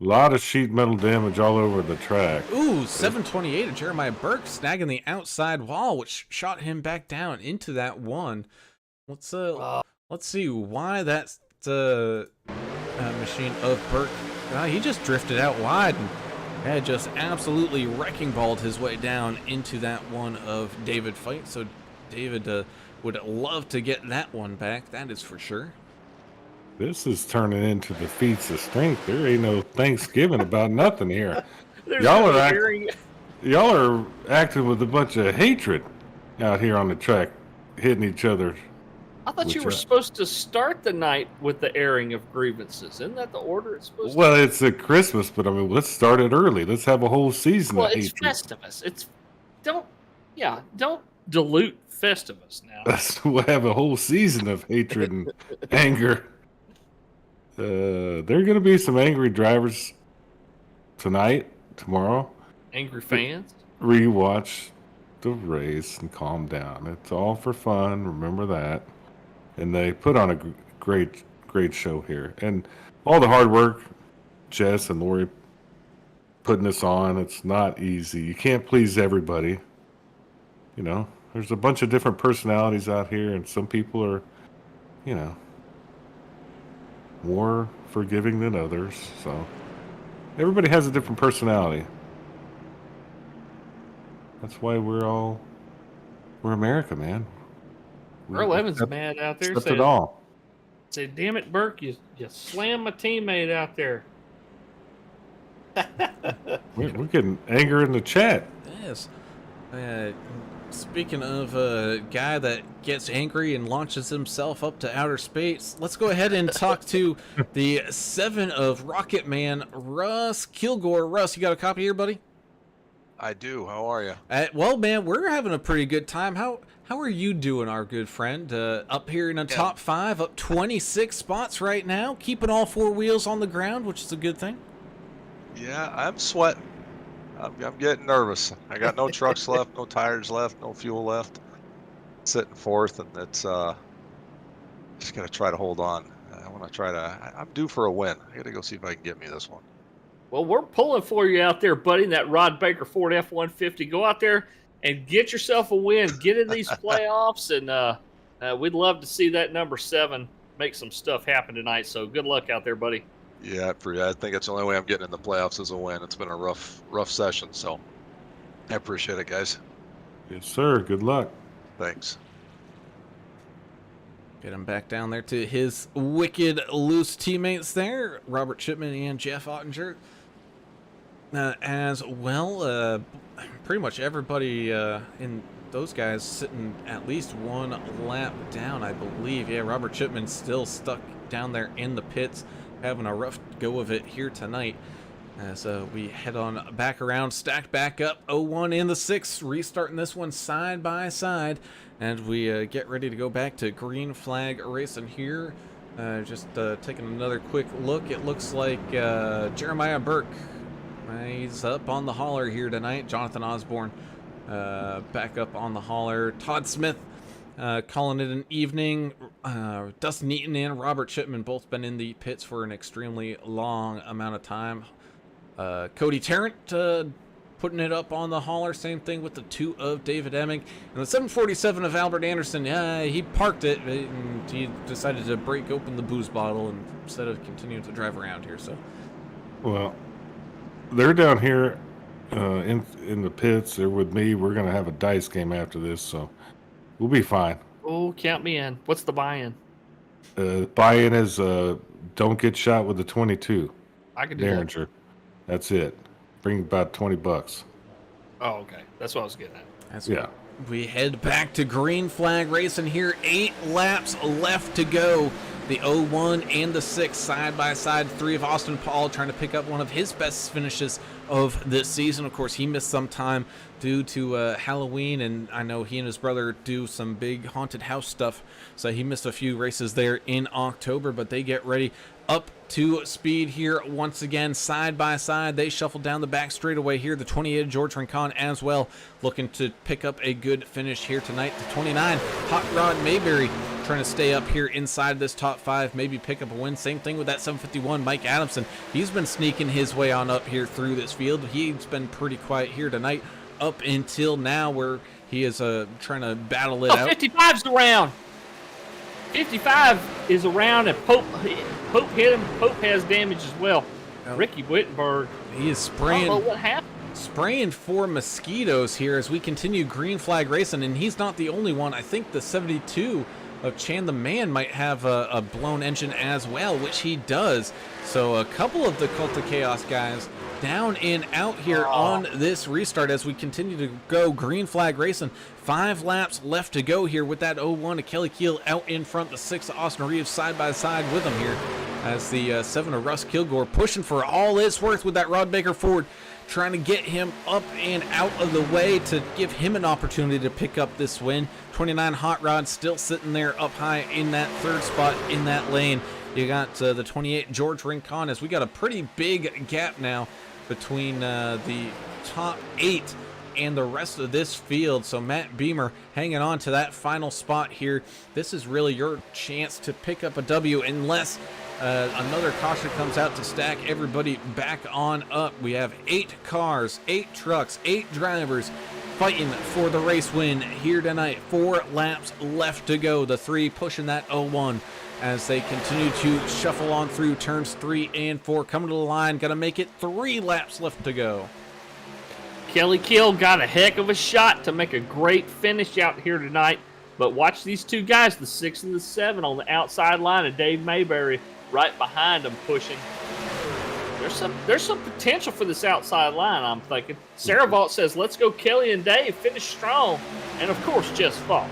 A lot of sheet metal damage all over the track. Ooh, 728 of Jeremiah Burke snagging the outside wall, which shot him back down into that one. Let's see why that's the machine of Burke. He just drifted out wide and had just absolutely wrecking balled his way down into that one of David Fight. So David would love to get that one back, that is for sure. This is turning into the feats of strength. There ain't no Thanksgiving about nothing here. Y'all are acting with a bunch of hatred out here on the track, hitting each other. I thought you were supposed to start the night with the airing of grievances. Isn't that the order it's supposed to be? Well, it's a Christmas, but I mean, let's start it early. Let's have a whole season of hatred. Well, it's Festivus. Don't dilute Festivus now. We'll have a whole season of hatred and anger. There are going to be some angry drivers tonight, tomorrow. Angry fans? Rewatch the race and calm down. It's all for fun. Remember that. And they put on a great show here. And all the hard work, Jess and Lori putting this on, it's not easy. You can't please everybody. You know, there's a bunch of different personalities out here, and some people are, you know, more forgiving than others. So everybody has a different personality. That's why we're America, man. Earl Evans mad out there. Accept it all. Say, damn it, Burke, you slammed my teammate out there. We're getting anger in the chat. Yes. Speaking of a guy that gets angry and launches himself up to outer space, let's go ahead and talk to the 7 of Rocket Man, Russ Kilgore. Russ, you got a copy here, buddy? I do. How are you? Well, man, we're having a pretty good time. How are you doing, our good friend? Up here in the top 5, up 26 spots right now, keeping all 4 wheels on the ground, which is a good thing. Yeah, I'm sweating. I'm getting nervous. I got no trucks left, no tires left, no fuel left. Sitting fourth, and it's just gonna try to hold on. I want to try to. I'm due for a win. I got to go see if I can get me this one. Well, we're pulling for you out there, buddy, in that Rod Baker Ford F-150. Go out there and get yourself a win. Get in these playoffs, and we'd love to see that number 7 make some stuff happen tonight. So good luck out there, buddy. Yeah, I think it's the only way I'm getting in the playoffs is a win. It's been a rough session, so I appreciate it, guys. Yes, sir. Good luck. Thanks. Get him back down there to his wicked loose teammates there, Robert Shipman and Jeff Ottinger. As well, pretty much everybody in those guys sitting at least one lap down, I believe. Yeah, Robert Shipman's still stuck down there in the pits, having a rough go of it here tonight. So we head on back around, stacked back up, 01 in the 6th, restarting this one side by side, and we get ready to go back to green flag racing here. Just taking another quick look, it looks like Jeremiah Burke, he's up on the hauler here tonight. Jonathan Osborne back up on the hauler. Todd Smith calling it an evening. Dustin Eaton and Robert Shipman both been in the pits for an extremely long amount of time. Cody Tarrant putting it up on the hauler. Same thing with the 2 of David Emming. And the 747 of Albert Anderson, he parked it, and he decided to break open the booze bottle instead of continuing to drive around here. So, Well, they're down here in the pits. They're with me. We're going to have a dice game after this, so we'll be fine. Oh, count me in. What's the buy-in? Buy-in is don't get shot with the 22 I can do Derringer. That's it. Bring about $20. that. Oh, okay. That's what I was getting at. Yeah. we head back to green flag racing here. 8 laps left to go. The 01 and the 6 side by side. 3 of Austin Paul trying to pick up one of his best finishes of this season. Of course, he missed some time due to Halloween, and I know he and his brother do some big haunted house stuff, so he missed a few races there in October, but they get ready up to speed here once again, side by side. They shuffle down the back straightaway here. The 28 George Rincon as well, looking to pick up a good finish here tonight. The 29 Hot Rod Mayberry trying to stay up here inside this top 5, maybe pick up a win. Same thing with that 751 Mike Adamson. He's been sneaking his way on up here through this field. He's been pretty quiet here tonight up until now, where he is trying to battle it out. 55's around. 55 is around, and Pope hit him. Pope has damage as well. Ricky Wittenberg. He is I don't know spraying what happened. for mosquitoes here as we continue green flag racing, and he's not the only one. I think the 72 of Chan the Man might have a blown engine as well, which he does. So a couple of the Cult of Chaos guys down and out here on this restart as we continue to go green flag racing. 5 laps left to go here with that 01 of Kelly Keel out in front. The 6 of Austin Reeves side by side with him here as the 7 of Russ Kilgore pushing for all it's worth with that Rod Baker Ford, trying to get him up and out of the way to give him an opportunity to pick up this win. 29 Hot Rod still sitting there up high in that 3rd spot in that lane. You got the 28 George Rincon, as we got a pretty big gap now between the top 8 and the rest of this field. So Matt Beamer hanging on to that final spot here. This is really your chance to pick up a W unless another caution comes out to stack everybody back on up. We have 8 cars, 8 trucks, 8 drivers fighting for the race win here tonight. 4 laps left to go. The 3 pushing that 01 as they continue to shuffle on through turns 3 and 4. Coming to the line, got to make it 3 laps left to go. Kelly Keel got a heck of a shot to make a great finish out here tonight. But watch these 2 guys, the 6 and the 7 on the outside line, and Dave Mayberry right behind them pushing. There's some potential for this outside line, I'm thinking. Sarah Vault says, let's go Kelly and Dave, finish strong. And of course, Jess Fault.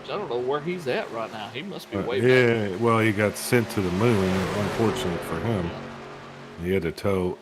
I don't know where he's at right now. He must be way back. Yeah, well, he got sent to the moon, unfortunately for him. He had to tow.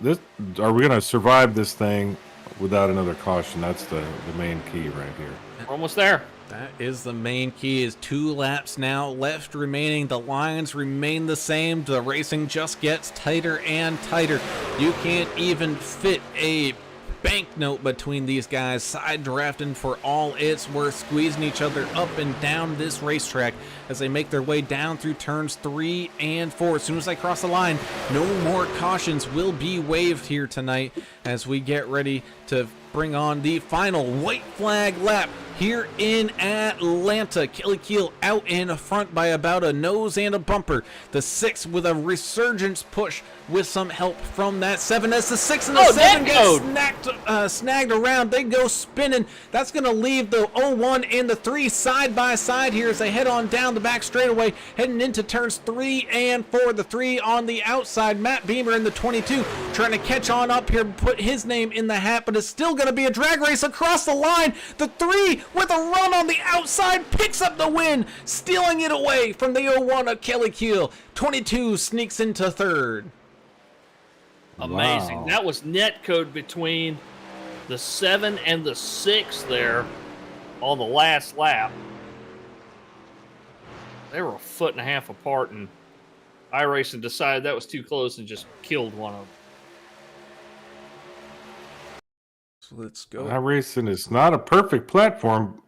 Are we going to survive this thing without another caution? That's the main key right here. We're almost there. That is the main key. Is 2 laps now left remaining. The lines remain the same. The racing just gets tighter and tighter. You can't even fit a banknote between these guys, side drafting for all it's worth, squeezing each other up and down this racetrack as they make their way down through turns 3 and 4. As soon as they cross the line, no more cautions will be waived here tonight as we get ready to bring on the final white flag lap here in Atlanta. Kelly Keel out in front by about a nose and a bumper. The 6 with a resurgence push with some help from that 7 as the 6 and the 7 get snagged around. They go spinning. That's going to leave the 01 and the 3 side by side here as they head on down the back straightaway, heading into turns 3 and 4. The 3 on the outside. Matt Beamer in the 22 trying to catch on up here, put his name in the hat, but it's still going to be a drag race across the line. The 3 with a run on the outside picks up the win, stealing it away from the 01 of Kelly Keel. 22 sneaks into 3rd. Amazing. Wow. That was net code between the 7 and the 6 there on the last lap. They were a 1.5 feet apart, and iRacing decided that was too close and just killed one of them. So let's go. iRacing is not a perfect platform.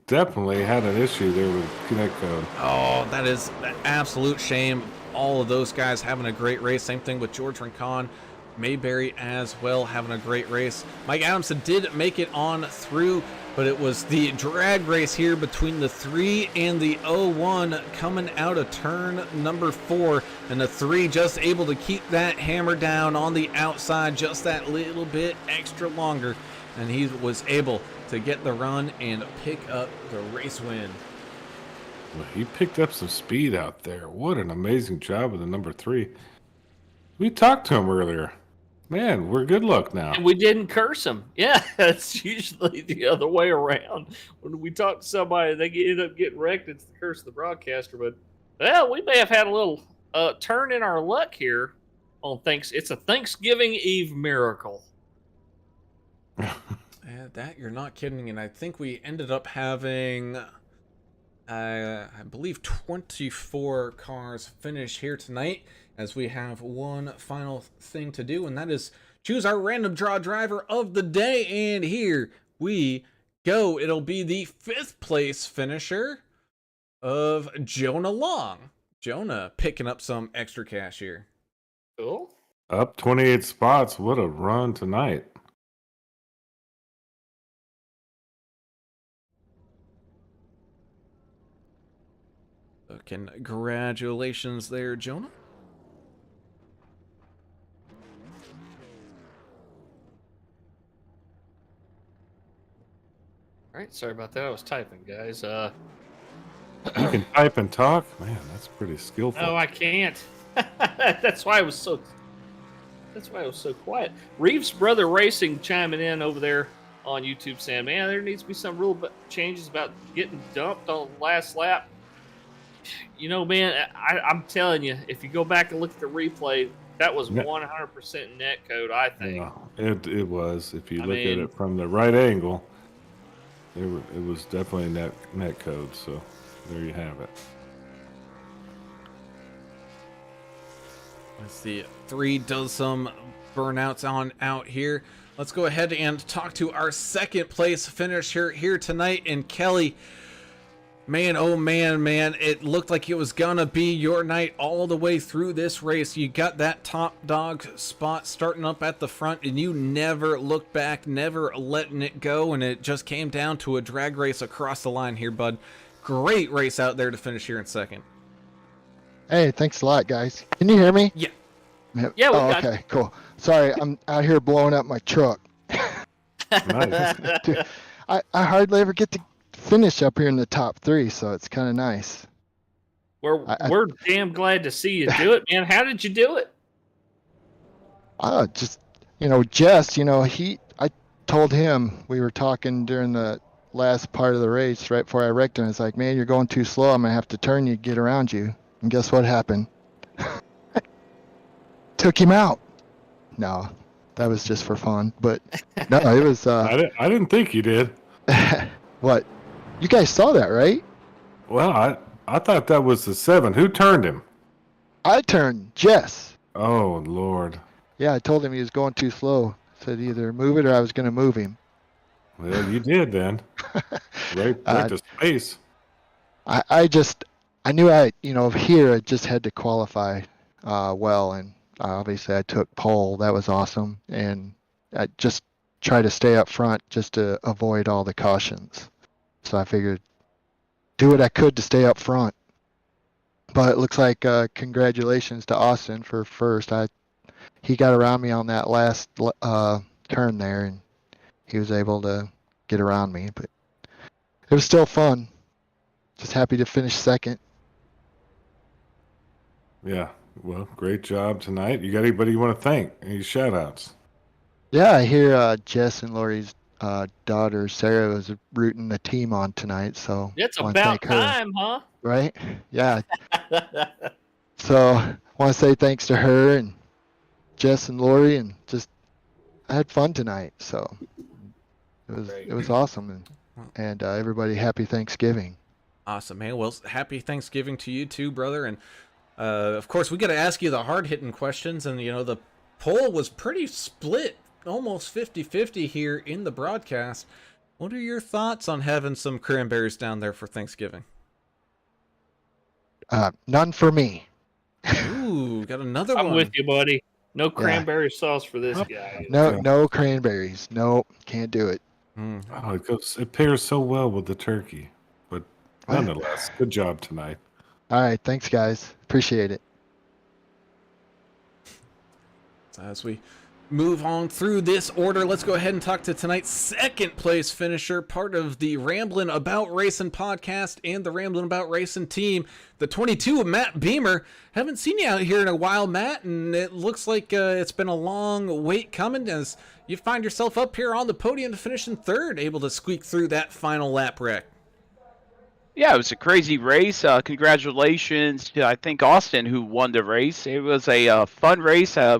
Definitely had an issue there with Connect Code. Oh, that is an absolute shame. All of those guys having a great race. Same thing with George Rincon. Mayberry as well, having a great race. Mike Adamson did make it on through, but it was the drag race here between the 3 and the 01 coming out of turn number 4, and the 3 just able to keep that hammer down on the outside just that little bit extra longer, and he was able to get the run and pick up the race win. Well, he picked up some speed out there. What an amazing job with the number 3. We talked to him earlier. Man, we're good luck now. And we didn't curse him. Yeah, it's usually the other way around. When we talk to somebody, they end up getting wrecked. It's the curse of the broadcaster. But, well, we may have had a little turn in our luck here on It's a Thanksgiving Eve miracle. That you're not kidding. And I think we ended up having, I believe, 24 cars finish here tonight, as we have one final thing to do, and that is choose our random draw driver of the day. And here we go. It'll be the 5th place finisher of Jonah Long. Jonah picking up some extra cash here. Cool. Up 28 spots. What a run tonight. So congratulations there, Jonah. All right, sorry about that. I was typing, guys. You can type and talk? Man, that's pretty skillful. No, I can't. That's why I was so quiet. Reeves Brother Racing chiming in over there on YouTube saying, man, there needs to be some real changes about getting dumped on the last lap. You know, man, I'm telling you, if you go back and look at the replay, that was 100% net code, I think. Yeah, it was. If you look at it from the right angle, it was definitely net code. So there you have it. Let's see. 3 does some burnouts on out here. Let's go ahead and talk to our 2nd place finisher here tonight. And Kelly, man, oh man, it looked like it was gonna be your night all the way through this race. You got that top dog spot starting up at the front, and you never looked back, never letting it go, and it just came down to a drag race across the line here, bud. Great race out there to finish here in 2nd. Hey, thanks a lot, guys. Can you hear me? Yeah. Yeah, we oh, got okay, cool. Sorry, I'm out here blowing up my truck. Nice. Dude, I hardly ever get to finish up here in the top 3, so it's kind of nice. We're damn glad to see you do it, man. How did you do it? Just, Jess, I told him, we were talking during the last part of the race, right before I wrecked him. It's like, man, you're going too slow. I'm going to have to turn you, get around you. And guess what happened? Took him out. No, that was just for fun. But no, it was. I didn't think you did. What? You guys saw that, right? Well, I thought that was the 7. Who turned him? I turned Jess. Oh, Lord. Yeah, I told him he was going too slow. Said either move it or I was going to move him. Well, you did then. Right to space. I knew here I just had to qualify well, and obviously I took pole. That was awesome, and I just try to stay up front just to avoid all the cautions. So I figured do what I could to stay up front. But it looks like congratulations to Austin for first. He got around me on that last turn there, and he was able to get around me. But it was still fun. Just happy to finish 2nd. Yeah. Well, great job tonight. You got anybody you want to thank? Any shout outs? Yeah, I hear Jess and Lori's daughter Sarah was rooting the team on tonight, so It's wanna about thank her, time, huh? right? Yeah. So I want to say thanks to her and Jess and Lori, and just I had fun tonight, so it was awesome, and everybody happy Thanksgiving. Awesome, man. Well, happy Thanksgiving to you too, brother. And of course, we got to ask you the hard-hitting questions. And, the poll was pretty split, almost 50-50 here in the broadcast. What are your thoughts on having some cranberries down there for Thanksgiving? None for me. Ooh, got another one. I'm with you, buddy. No cranberry sauce for this guy. No cranberries. Nope, can't do it. Oh, it pairs so well with the turkey. But nonetheless, good job tonight. All right, thanks guys. Appreciate it. So as we move on through this order, let's go ahead and talk to tonight's second place finisher, part of the Ramblin' About Racing podcast and the Ramblin' About Racing team, the 22 of Matt Beamer. Haven't seen you out here in a while, Matt, and it looks like it's been a long wait coming as you find yourself up here on the podium to finish in third, able to squeak through that final lap wreck. Yeah, it was a crazy race. Congratulations to, I think, Austin, who won the race. It was a fun race. I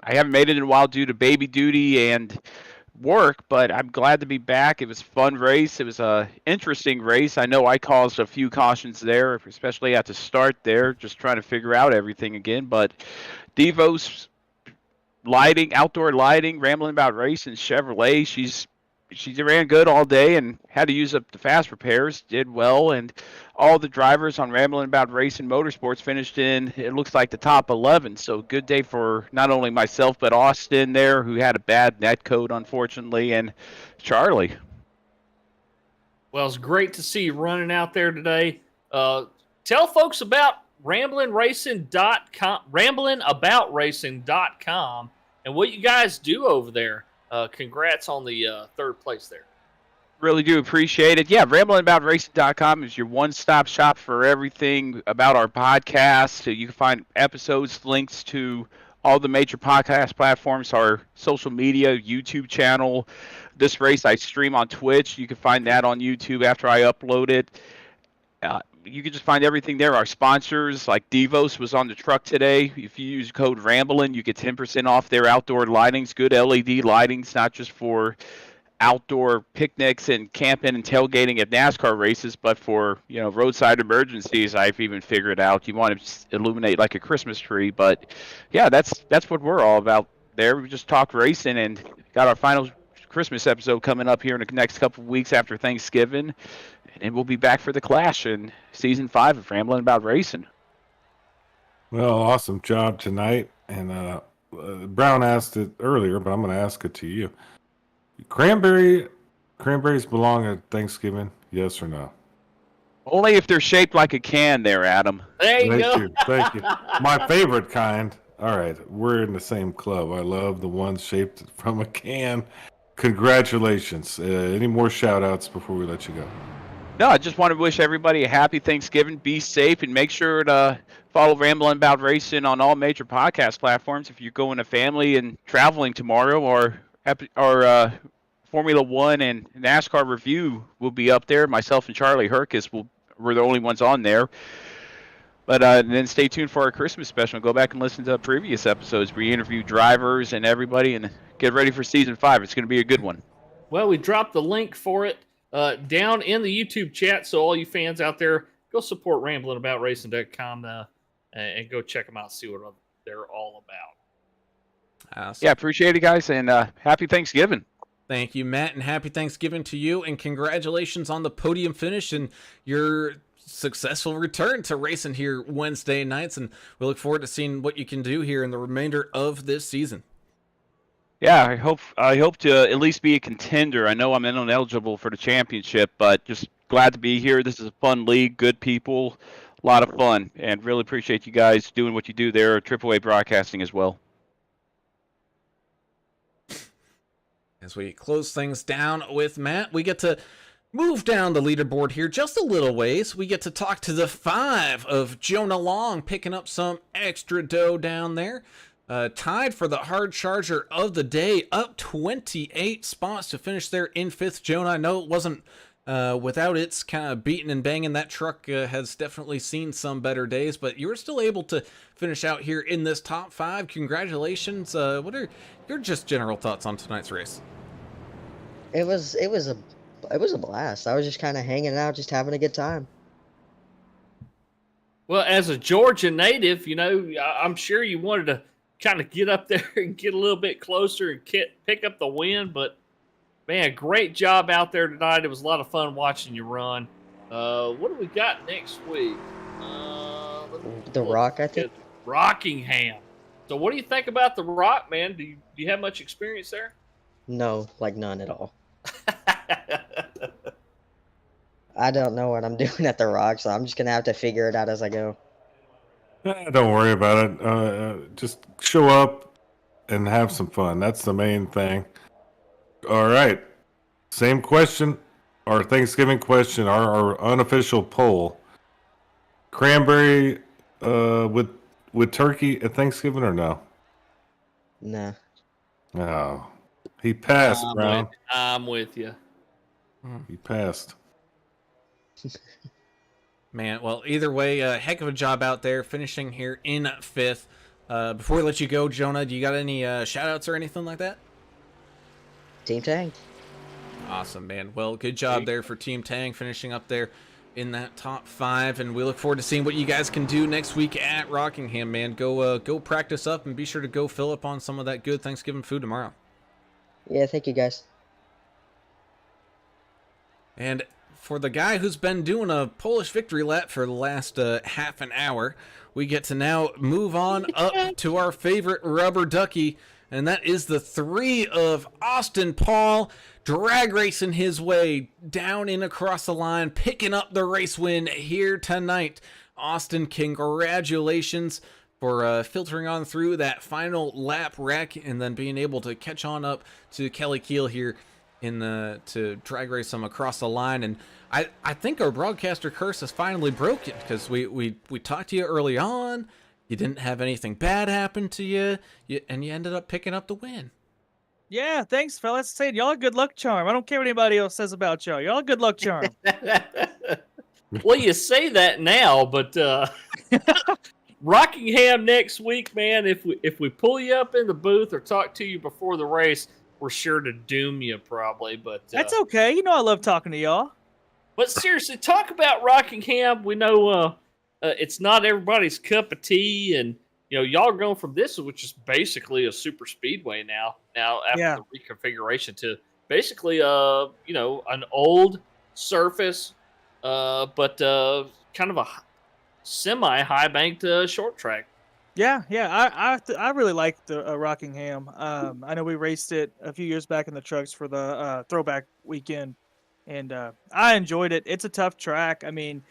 haven't made it in a while due to baby duty and work, but I'm glad to be back. It was a fun race. It was a interesting race. I know I caused a few cautions there, especially at the start there, just trying to figure out everything again. But Devo's outdoor lighting, Rambling About Racing Chevrolet, she ran good all day and had to use up the fast repairs, did well, and all the drivers on Rambling About Racing Motorsports finished in, it looks like, the top 11. So good day for not only myself, but Austin there, who had a bad net code, unfortunately, and Charlie. Well, it's great to see you running out there today. Tell folks about ramblingaboutracing.com and what you guys do over there. Congrats on the third place there. Really do appreciate it. Yeah, ramblingaboutracing.com is your one-stop shop for everything about our podcast. So you can find episodes, links to all the major podcast platforms, our social media, YouTube channel. This race I stream on Twitch. You can find that on YouTube after I upload it. You can just find everything there. Our sponsors, like Devos, was on the truck today. If you use code RAMBLIN', you get 10% off their outdoor lightings. Good LED lightings, not just for outdoor picnics and camping and tailgating at NASCAR races, but for, roadside emergencies. I've even figured out you want to illuminate like a Christmas tree. But yeah, that's what we're all about there. We just talked racing and got our final Christmas episode coming up here in the next couple of weeks after Thanksgiving. And we'll be back for the Clash in Season 5 of Rambling About Racing. Well, awesome job tonight. And Brown asked it earlier, but I'm going to ask it to you. Cranberries belong at Thanksgiving, yes or no? Only if they're shaped like a can there, Adam. There you go. Thank you. My favorite kind. All right, we're in the same club. I love the ones shaped from a can. Congratulations. Any more shout-outs before we let you go? No, I just want to wish everybody a happy Thanksgiving. Be safe and make sure to follow Rambling About Racing on all major podcast platforms. If you're going to family and traveling tomorrow, or Formula One and NASCAR review will be up there. Myself and Charlie Herkus were the only ones on there. But then stay tuned for our Christmas special and go back and listen to previous episodes. We interview drivers and everybody, and get ready for Season 5. It's going to be a good one. Well, we dropped the link for it down in the YouTube chat, so all you fans out there, go support ramblingaboutracing.com and go check them out, see what they're all about. Awesome. Yeah, appreciate it, guys, and happy Thanksgiving. Thank you, Matt, and happy Thanksgiving to you, and congratulations on the podium finish and your successful return to racing here Wednesday nights, and we look forward to seeing what you can do here in the remainder of this season. Yeah, I hope to at least be a contender. I know I'm ineligible for the championship, but just glad to be here. This is a fun league, good people, a lot of fun, and really appreciate you guys doing what you do there at AAA Broadcasting as well. As we close things down with Matt, we get to move down the leaderboard here just a little ways. We get to talk to the 5 of Jonah Long, picking up some extra dough down there. Tied for the hard charger of the day, up 28 spots to finish there in 5th. Jonah, I know it wasn't without its kind of beating and banging. That truck has definitely seen some better days, but you were still able to finish out here in this top 5. Congratulations. What are your just general thoughts on tonight's race? It was a blast. I was just kind of hanging out, just having a good time. Well, as a Georgia native, I'm sure you wanted to kind of get up there and get a little bit closer and pick up the win, but man, great job out there tonight. It was a lot of fun watching you run. What do we got next week? The Rock, I think. Rockingham. So what do you think about the Rock, man? Do you have much experience there? No, like none at all. I don't know what I'm doing at the Rock, so I'm just gonna have to figure it out as I go. Don't worry about it. Just show up and have some fun. That's the main thing. All right. Same question, our Thanksgiving question, our unofficial poll. Cranberry with turkey at Thanksgiving or no? Nah. No. He passed, Brown. I'm with you. He passed. Man, well, either way, heck of a job out there, finishing here in 5th. Before we let you go, Jonah, do you got any shout-outs or anything like that? Team Tang. Awesome, man. Well, good job there for Team Tang, finishing up there in that top 5, and we look forward to seeing what you guys can do next week at Rockingham, man. Go practice up, and be sure to go fill up on some of that good Thanksgiving food tomorrow. Yeah, thank you guys. And for the guy who's been doing a Polish victory lap for the last half an hour, we get to now move on up to our favorite rubber ducky, and that is the 3 of Austin Paul, drag racing his way down and across the line, picking up the race win here tonight. Austin, congratulations for filtering on through that final lap wreck and then being able to catch on up to Kelly Keel here to drag race them across the line. And I think our broadcaster curse is finally broken, because we talked to you early on. You didn't have anything bad happen to you, and you ended up picking up the win. Yeah, thanks, fellas. Saying y'all a good luck charm. I don't care what anybody else says about y'all. Y'all a good luck charm. Well, you say that now, but Rockingham next week, man. If we pull you up in the booth or talk to you before the race, we're sure to doom you probably. But That's okay. You know I love talking to y'all. But seriously, talk about Rockingham. We know it's not everybody's cup of tea, and y'all are going from this, which is basically a super speedway now. Now after the reconfiguration to basically an old surface, but kind of a semi high banked short track. Yeah. I really like the Rockingham. I know we raced it a few years back in the trucks for the throwback weekend, and I enjoyed it. It's a tough track. I mean,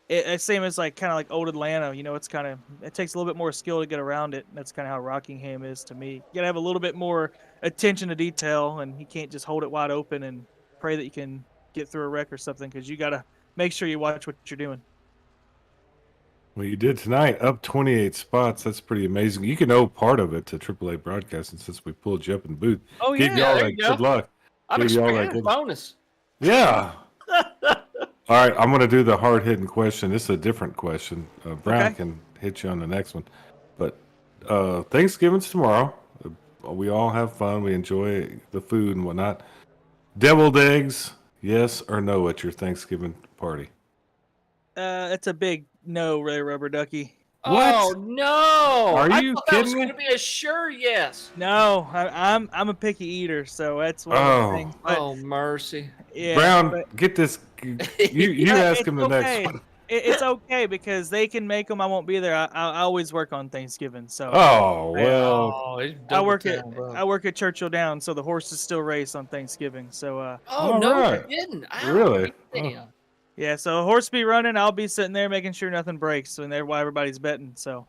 it's same as kind of like old Atlanta. It takes a little bit more skill to get around it. And that's kind of how Rockingham is to me. You gotta have a little bit more attention to detail, and you can't just hold it wide open and pray that you can get through a wreck or something, because you gotta make sure you watch what you're doing. Well, you did tonight, up 28 spots. That's pretty amazing. You can owe part of it to AAA Broadcasting since we pulled you up in the booth. Oh, Gave you all that good luck. I'm Gave you all expecting that a good. bonus. Yeah. All right, I'm going to do the hard-hitting question. This is a different question. Brown can hit you on the next one. But Thanksgiving's tomorrow. We all have fun. We enjoy the food and whatnot. Deviled eggs, yes or no at your Thanksgiving party? It's a big no, Ray Rubber Ducky. What? Oh no! Are I you thought that was kidding going me? to be a sure yes. No, I'm a picky eater, so that's one of the things. But, Oh mercy! yeah, Brown, get this. You ask him the next one. It's okay because they can make them. I won't be there. I always work on Thanksgiving, so. Oh well. Oh, it's I double work time, bro. I work at Churchill Downs, so the horses still race on Thanksgiving. So Oh All no, right. you didn't. Ow, Really? damn. yeah, so a horse be running, I'll be sitting there making sure nothing breaks, and that's why everybody's betting. So.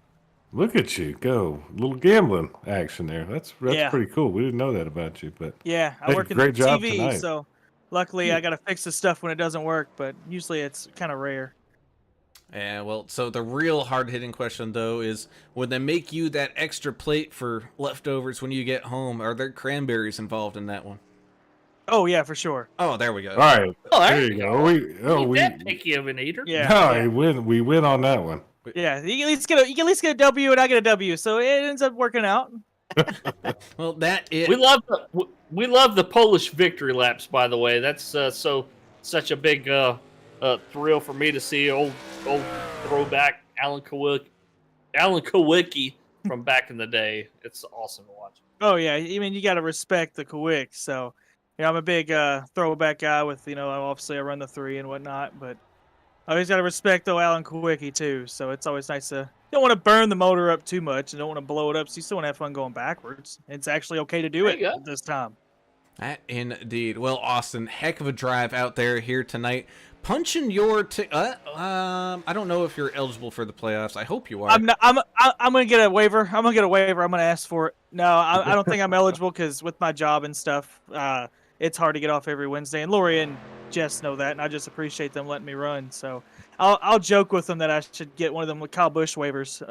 Look at you go. A little gambling action there. That's Yeah. pretty cool. We didn't know that about you, but Yeah, I hey, work in great job TV, tonight. so luckily I got to fix the stuff when it doesn't work, but usually it's kind of rare. Yeah, well, so the real hard-hitting question, though, is when they make you that extra plate for leftovers when you get home, are there cranberries involved in that one? Oh yeah, for sure. Oh, there we go. All right. Oh, There you go. We that picky of an eater. Yeah. no, yeah. we win on that one. Yeah, you can at least get a W, and I get a W, so it ends up working out. Well, that is. We love the Polish victory laps. By the way, that's such a big thrill for me to see old throwback Alan Kowicki from back in the day. It's awesome to watch. Oh yeah, I mean you got to respect the Kwick. So, I'm a big throwback guy with obviously I run the 3 and whatnot, but Always got to respect though Alan Kowicki too. So it's always nice to don't want to burn the motor up too much and don't want to blow it up. So you still want to have fun going backwards. It's actually okay to do There it you go. at this time. That indeed. Well, Austin, heck of a drive out there here tonight. Punching your I don't know if you're eligible for the playoffs. I hope you are. I'm not, I'm gonna get a waiver. I'm gonna get a waiver. I'm gonna ask for it. No, I don't think I'm eligible because with my job and stuff, it's hard to get off every Wednesday. And Lori and Jess know that, and I just appreciate them letting me run. So I'll joke with them that I should get one of them with Kyle Busch waivers.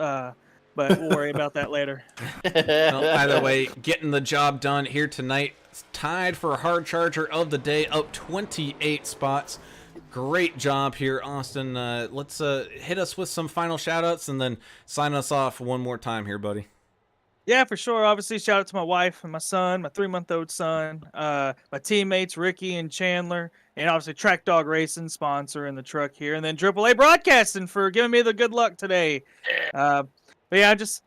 But we'll worry about that later. Well, either way, getting the job done here tonight. Tied for a hard charger of the day, up 28 spots. Great job here, Austin. Let's hit us with some final shout-outs and then sign us off one more time here, buddy. Yeah, for sure. Obviously, shout out to my wife and my son, my 3-month-old son, my teammates Ricky and Chandler, and obviously Track Dog Racing sponsor in the truck here, and then AAA Broadcasting for giving me the good luck today. But yeah, just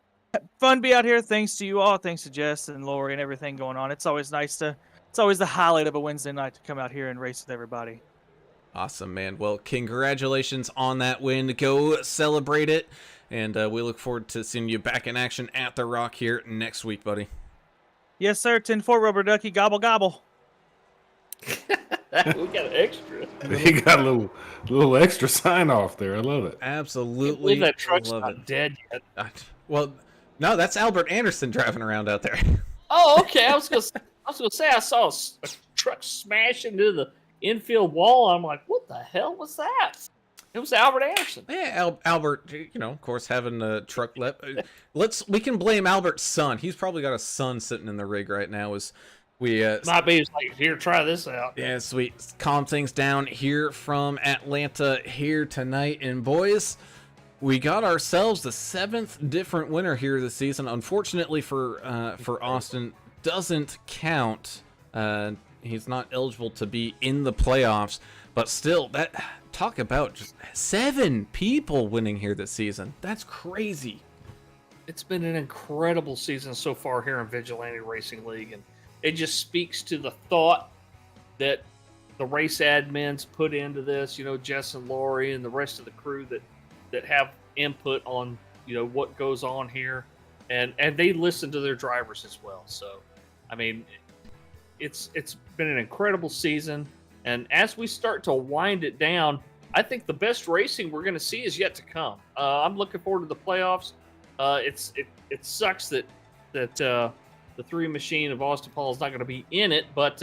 fun to be out here. Thanks to you all. Thanks to Jess and Lori and everything going on. It's always nice to. It's always the highlight of a Wednesday night to come out here and race with everybody. Awesome, man. Well, congratulations on that win. Go celebrate it. And we look forward to seeing you back in action at the Rock here next week, buddy. Yes, sir. 10-4 Rubber Ducky. Gobble, gobble. We got an extra. He got a little extra sign off there. I love it. Absolutely. Believe that truck's love not it. dead yet. Well, no, that's Albert Anderson driving around out there. Oh, okay. I was gonna say I saw a truck smash into the infield wall. I'm like, what the hell was that? It was Albert Anderson. Yeah, Albert, of course, having a truck we can blame Albert's son. He's probably got a son sitting in the rig right now as we Might be like, here, try this out. yeah, sweet. Calm things down here from Atlanta here tonight. And boys, we got ourselves the 7th different winner here this season. Unfortunately for Austin, doesn't count. He's not eligible to be in the playoffs, but still, that talk about just 7 people winning here this season. That's crazy. It's been an incredible season so far here in Vigilante Racing League, and it just speaks to the thought that the race admins put into this. Jess and Lori and the rest of the crew that have input on what goes on here, and they listen to their drivers as well. So, I mean, it's been an incredible season, and as we start to wind it down, I think the best racing we're going to see is yet to come. I'm looking forward to the playoffs. It sucks that the 3 machine of Austin Paul is not going to be in it, but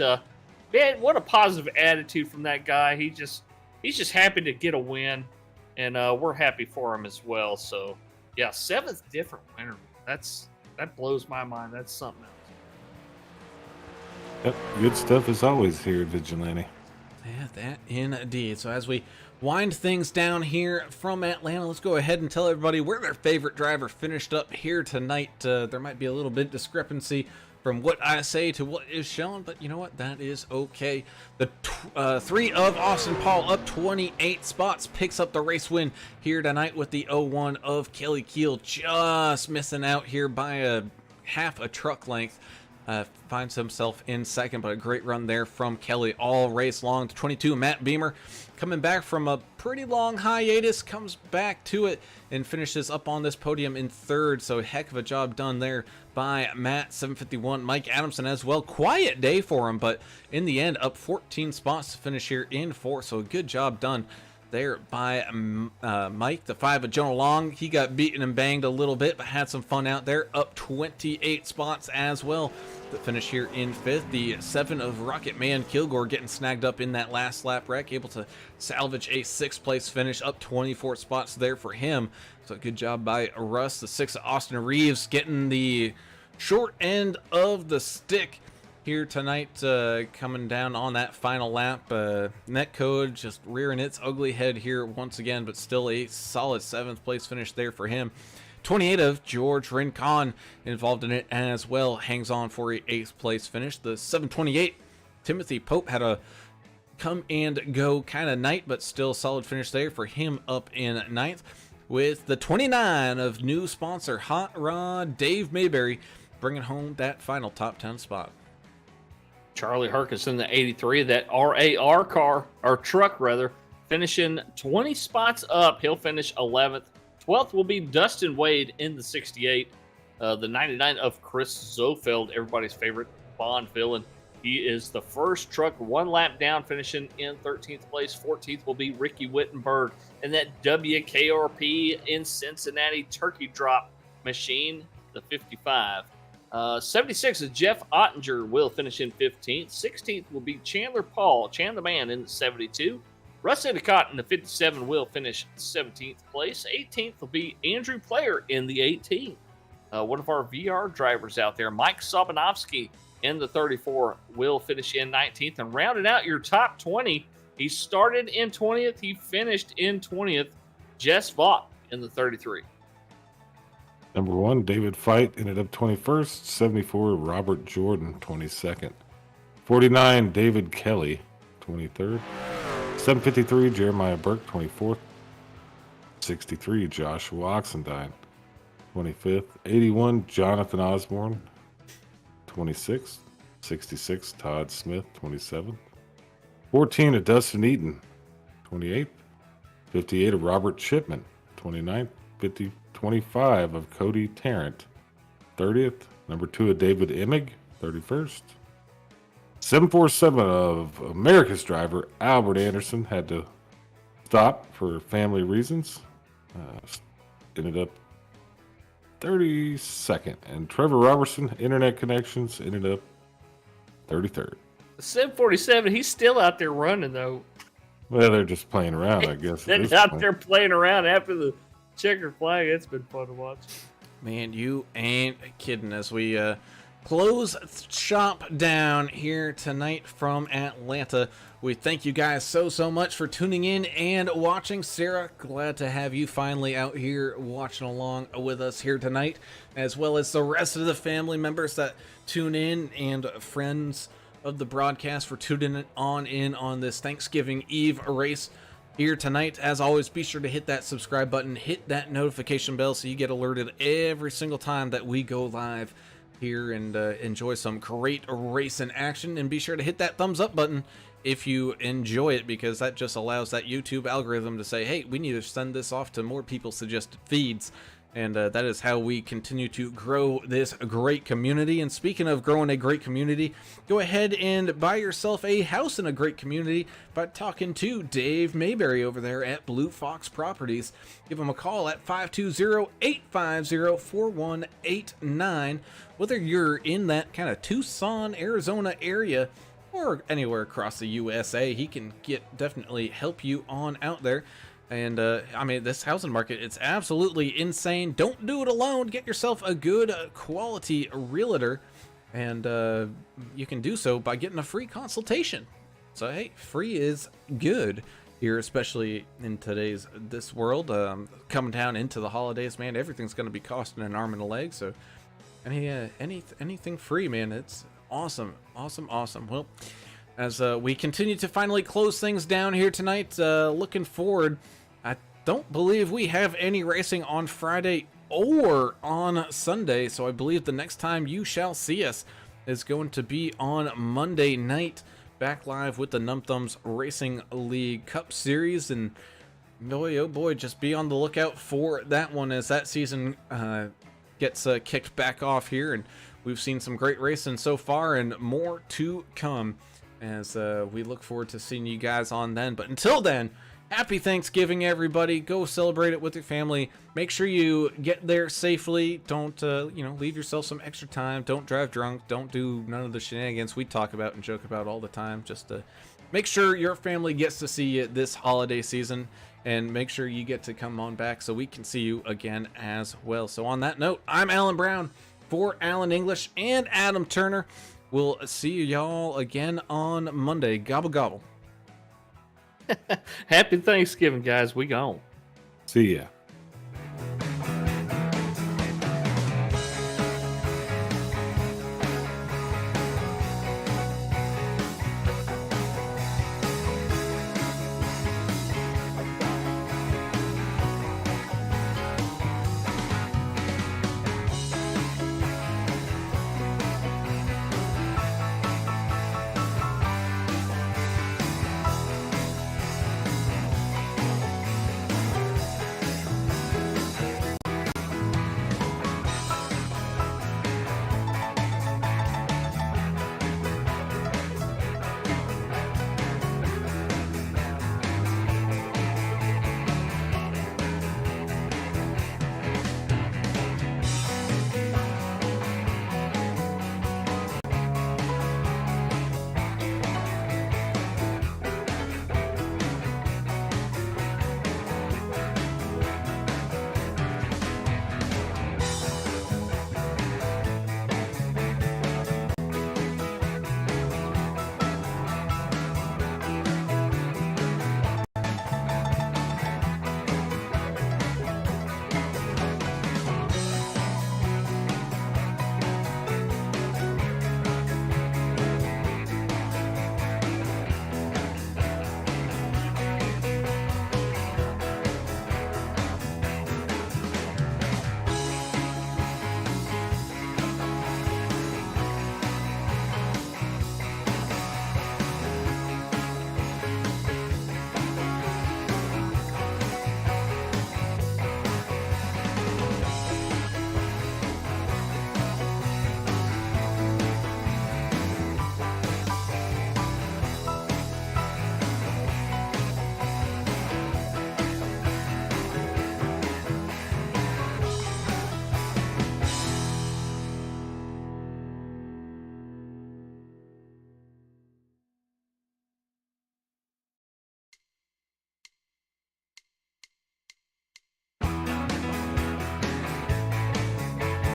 man, what a positive attitude from that guy. He's just happy to get a win, and we're happy for him as well. So yeah, 7th different winner. That blows my mind. That's something else. Yep, good stuff as always here at Vigilante. Yeah, that indeed. So as we wind things down here from Atlanta, let's go ahead and tell everybody where their favorite driver finished up here tonight. There might be a little bit discrepancy from what I say to what is shown, but you know what? That is okay. The 3 of Austin Paul up 28 spots picks up the race win here tonight with the 01 of Kelly Keel just missing out here by a half a truck length. Finds himself in second, but a great run there from Kelly all race long. The 22, Matt Beamer, coming back from a pretty long hiatus, comes back to it and finishes up on this podium in 3rd. So heck of a job done there by Matt. 751, Mike Adamson as well. Quiet day for him, but in the end, up 14 spots to finish here in 4th. So a good job done there by Mike. The 5 of Jonah Long, he got beaten and banged a little bit, but had some fun out there, up 28 spots as well to finish here in 5th. The 7 of Rocket Man Kilgore getting snagged up in that last lap wreck, able to salvage a 6th place finish, up 24 spots there for him. So good job by Russ. The 6 of Austin Reeves getting the short end of the stick here tonight, coming down on that final lap. Netcode just rearing its ugly head here once again, but still a solid 7th place finish there for him. 28 of George Rincon involved in it as well, hangs on for a 8th place finish. The 728 Timothy Pope had a come and go kind of night, but still solid finish there for him, up in 9th. With the 29 of new sponsor Hot Rod Dave Mayberry bringing home that final top 10 spot. Charlie Herkus in the 83, that RAR car, or truck rather, finishing 20 spots up. He'll finish 11th. 12th will be Dustin Wade in the 68. The 99 of Chris Zofeld, everybody's favorite Bond villain. He is the first truck one lap down, finishing in 13th place. 14th will be Ricky Wittenberg. And that WKRP in Cincinnati turkey drop machine, the 55. 76 is Jeff Ottinger, will finish in 15th. 16th will be Chandler Paul, Chan the Man, in the 72. Russ Endicott in the 57 will finish 17th place. 18th will be Andrew Player in the 18. One of our VR drivers out there, Mike Sobanovsky, in the 34 will finish in 19th. And rounding out your top 20, he started in 20th, he finished in 20th, Jess Vaught in the 33. Number 1, David Fight, ended up 21st. 74, Robert Jordan, 22nd. 49, David Kelly, 23rd. 753, Jeremiah Burke, 24th. 63, Joshua Oxendine, 25th. 81, Jonathan Osborne, 26th. 66, Todd Smith, 27th. 14, of Dustin Eaton, 28th. 58, of Robert Chipman, 29th. 25 of Cody Tarrant, 30th. Number 2 of David Emig, 31st. 747 of America's driver Albert Anderson had to stop for family reasons. Ended up 32nd. And Trevor Robertson, Internet Connections, ended up 33rd. 747, he's still out there running, though. Well, they're just playing around, I guess. They're out there playing around after the checkered flag. It's been fun to watch. Man, you ain't kidding. As we close shop down here tonight from Atlanta, we thank you guys so much for tuning in and watching. Sarah, glad to have you finally out here watching along with us here tonight, as well as the rest of the family members that tune in and friends of the broadcast for tuning in on this Thanksgiving Eve race here tonight. As always, be sure to hit that subscribe button, hit that notification bell so you get alerted every single time that we go live here and enjoy some great racing action. And be sure to hit that thumbs up button if you enjoy it, because that just allows that YouTube algorithm to say, hey, we need to send this off to more people's suggested feeds. And that is how we continue to grow this great community. And speaking of growing a great community, go ahead and buy yourself a house in a great community by talking to Dave Mayberry over there at Blue Fox Properties. Give him a call at 520-850-4189. Whether you're in that kind of Tucson, Arizona area, or anywhere across the USA, he can definitely help you on out there. And I mean, this housing market, it's absolutely insane. Don't do it alone. Get yourself a good quality realtor, and you can do so by getting a free consultation. So hey, free is good here, especially in this world. Coming down into the holidays, man, everything's going to be costing an arm and a leg. So anything free, man, it's awesome. Well, as we continue to finally close things down here tonight, looking forward, I don't believe we have any racing on Friday or on Sunday, so I believe the next time you shall see us is going to be on Monday night, back live with the Num Thumbs Racing League Cup Series. And boy, oh boy, just be on the lookout for that one as that season gets kicked back off here. And we've seen some great racing so far and more to come, as we look forward to seeing you guys on then. But until then, happy Thanksgiving, everybody. Go celebrate it with your family. Make sure you get there safely. Don't leave yourself some extra time. Don't drive drunk. Don't do none of the shenanigans we talk about and joke about all the time. Just to make sure your family gets to see you this holiday season, and make sure you get to come on back so we can see you again as well. So on that note, I'm Alan Brown for Alan English and Adam Turner. We'll see y'all again on Monday. Gobble, gobble. Happy Thanksgiving, guys. We gone. See ya.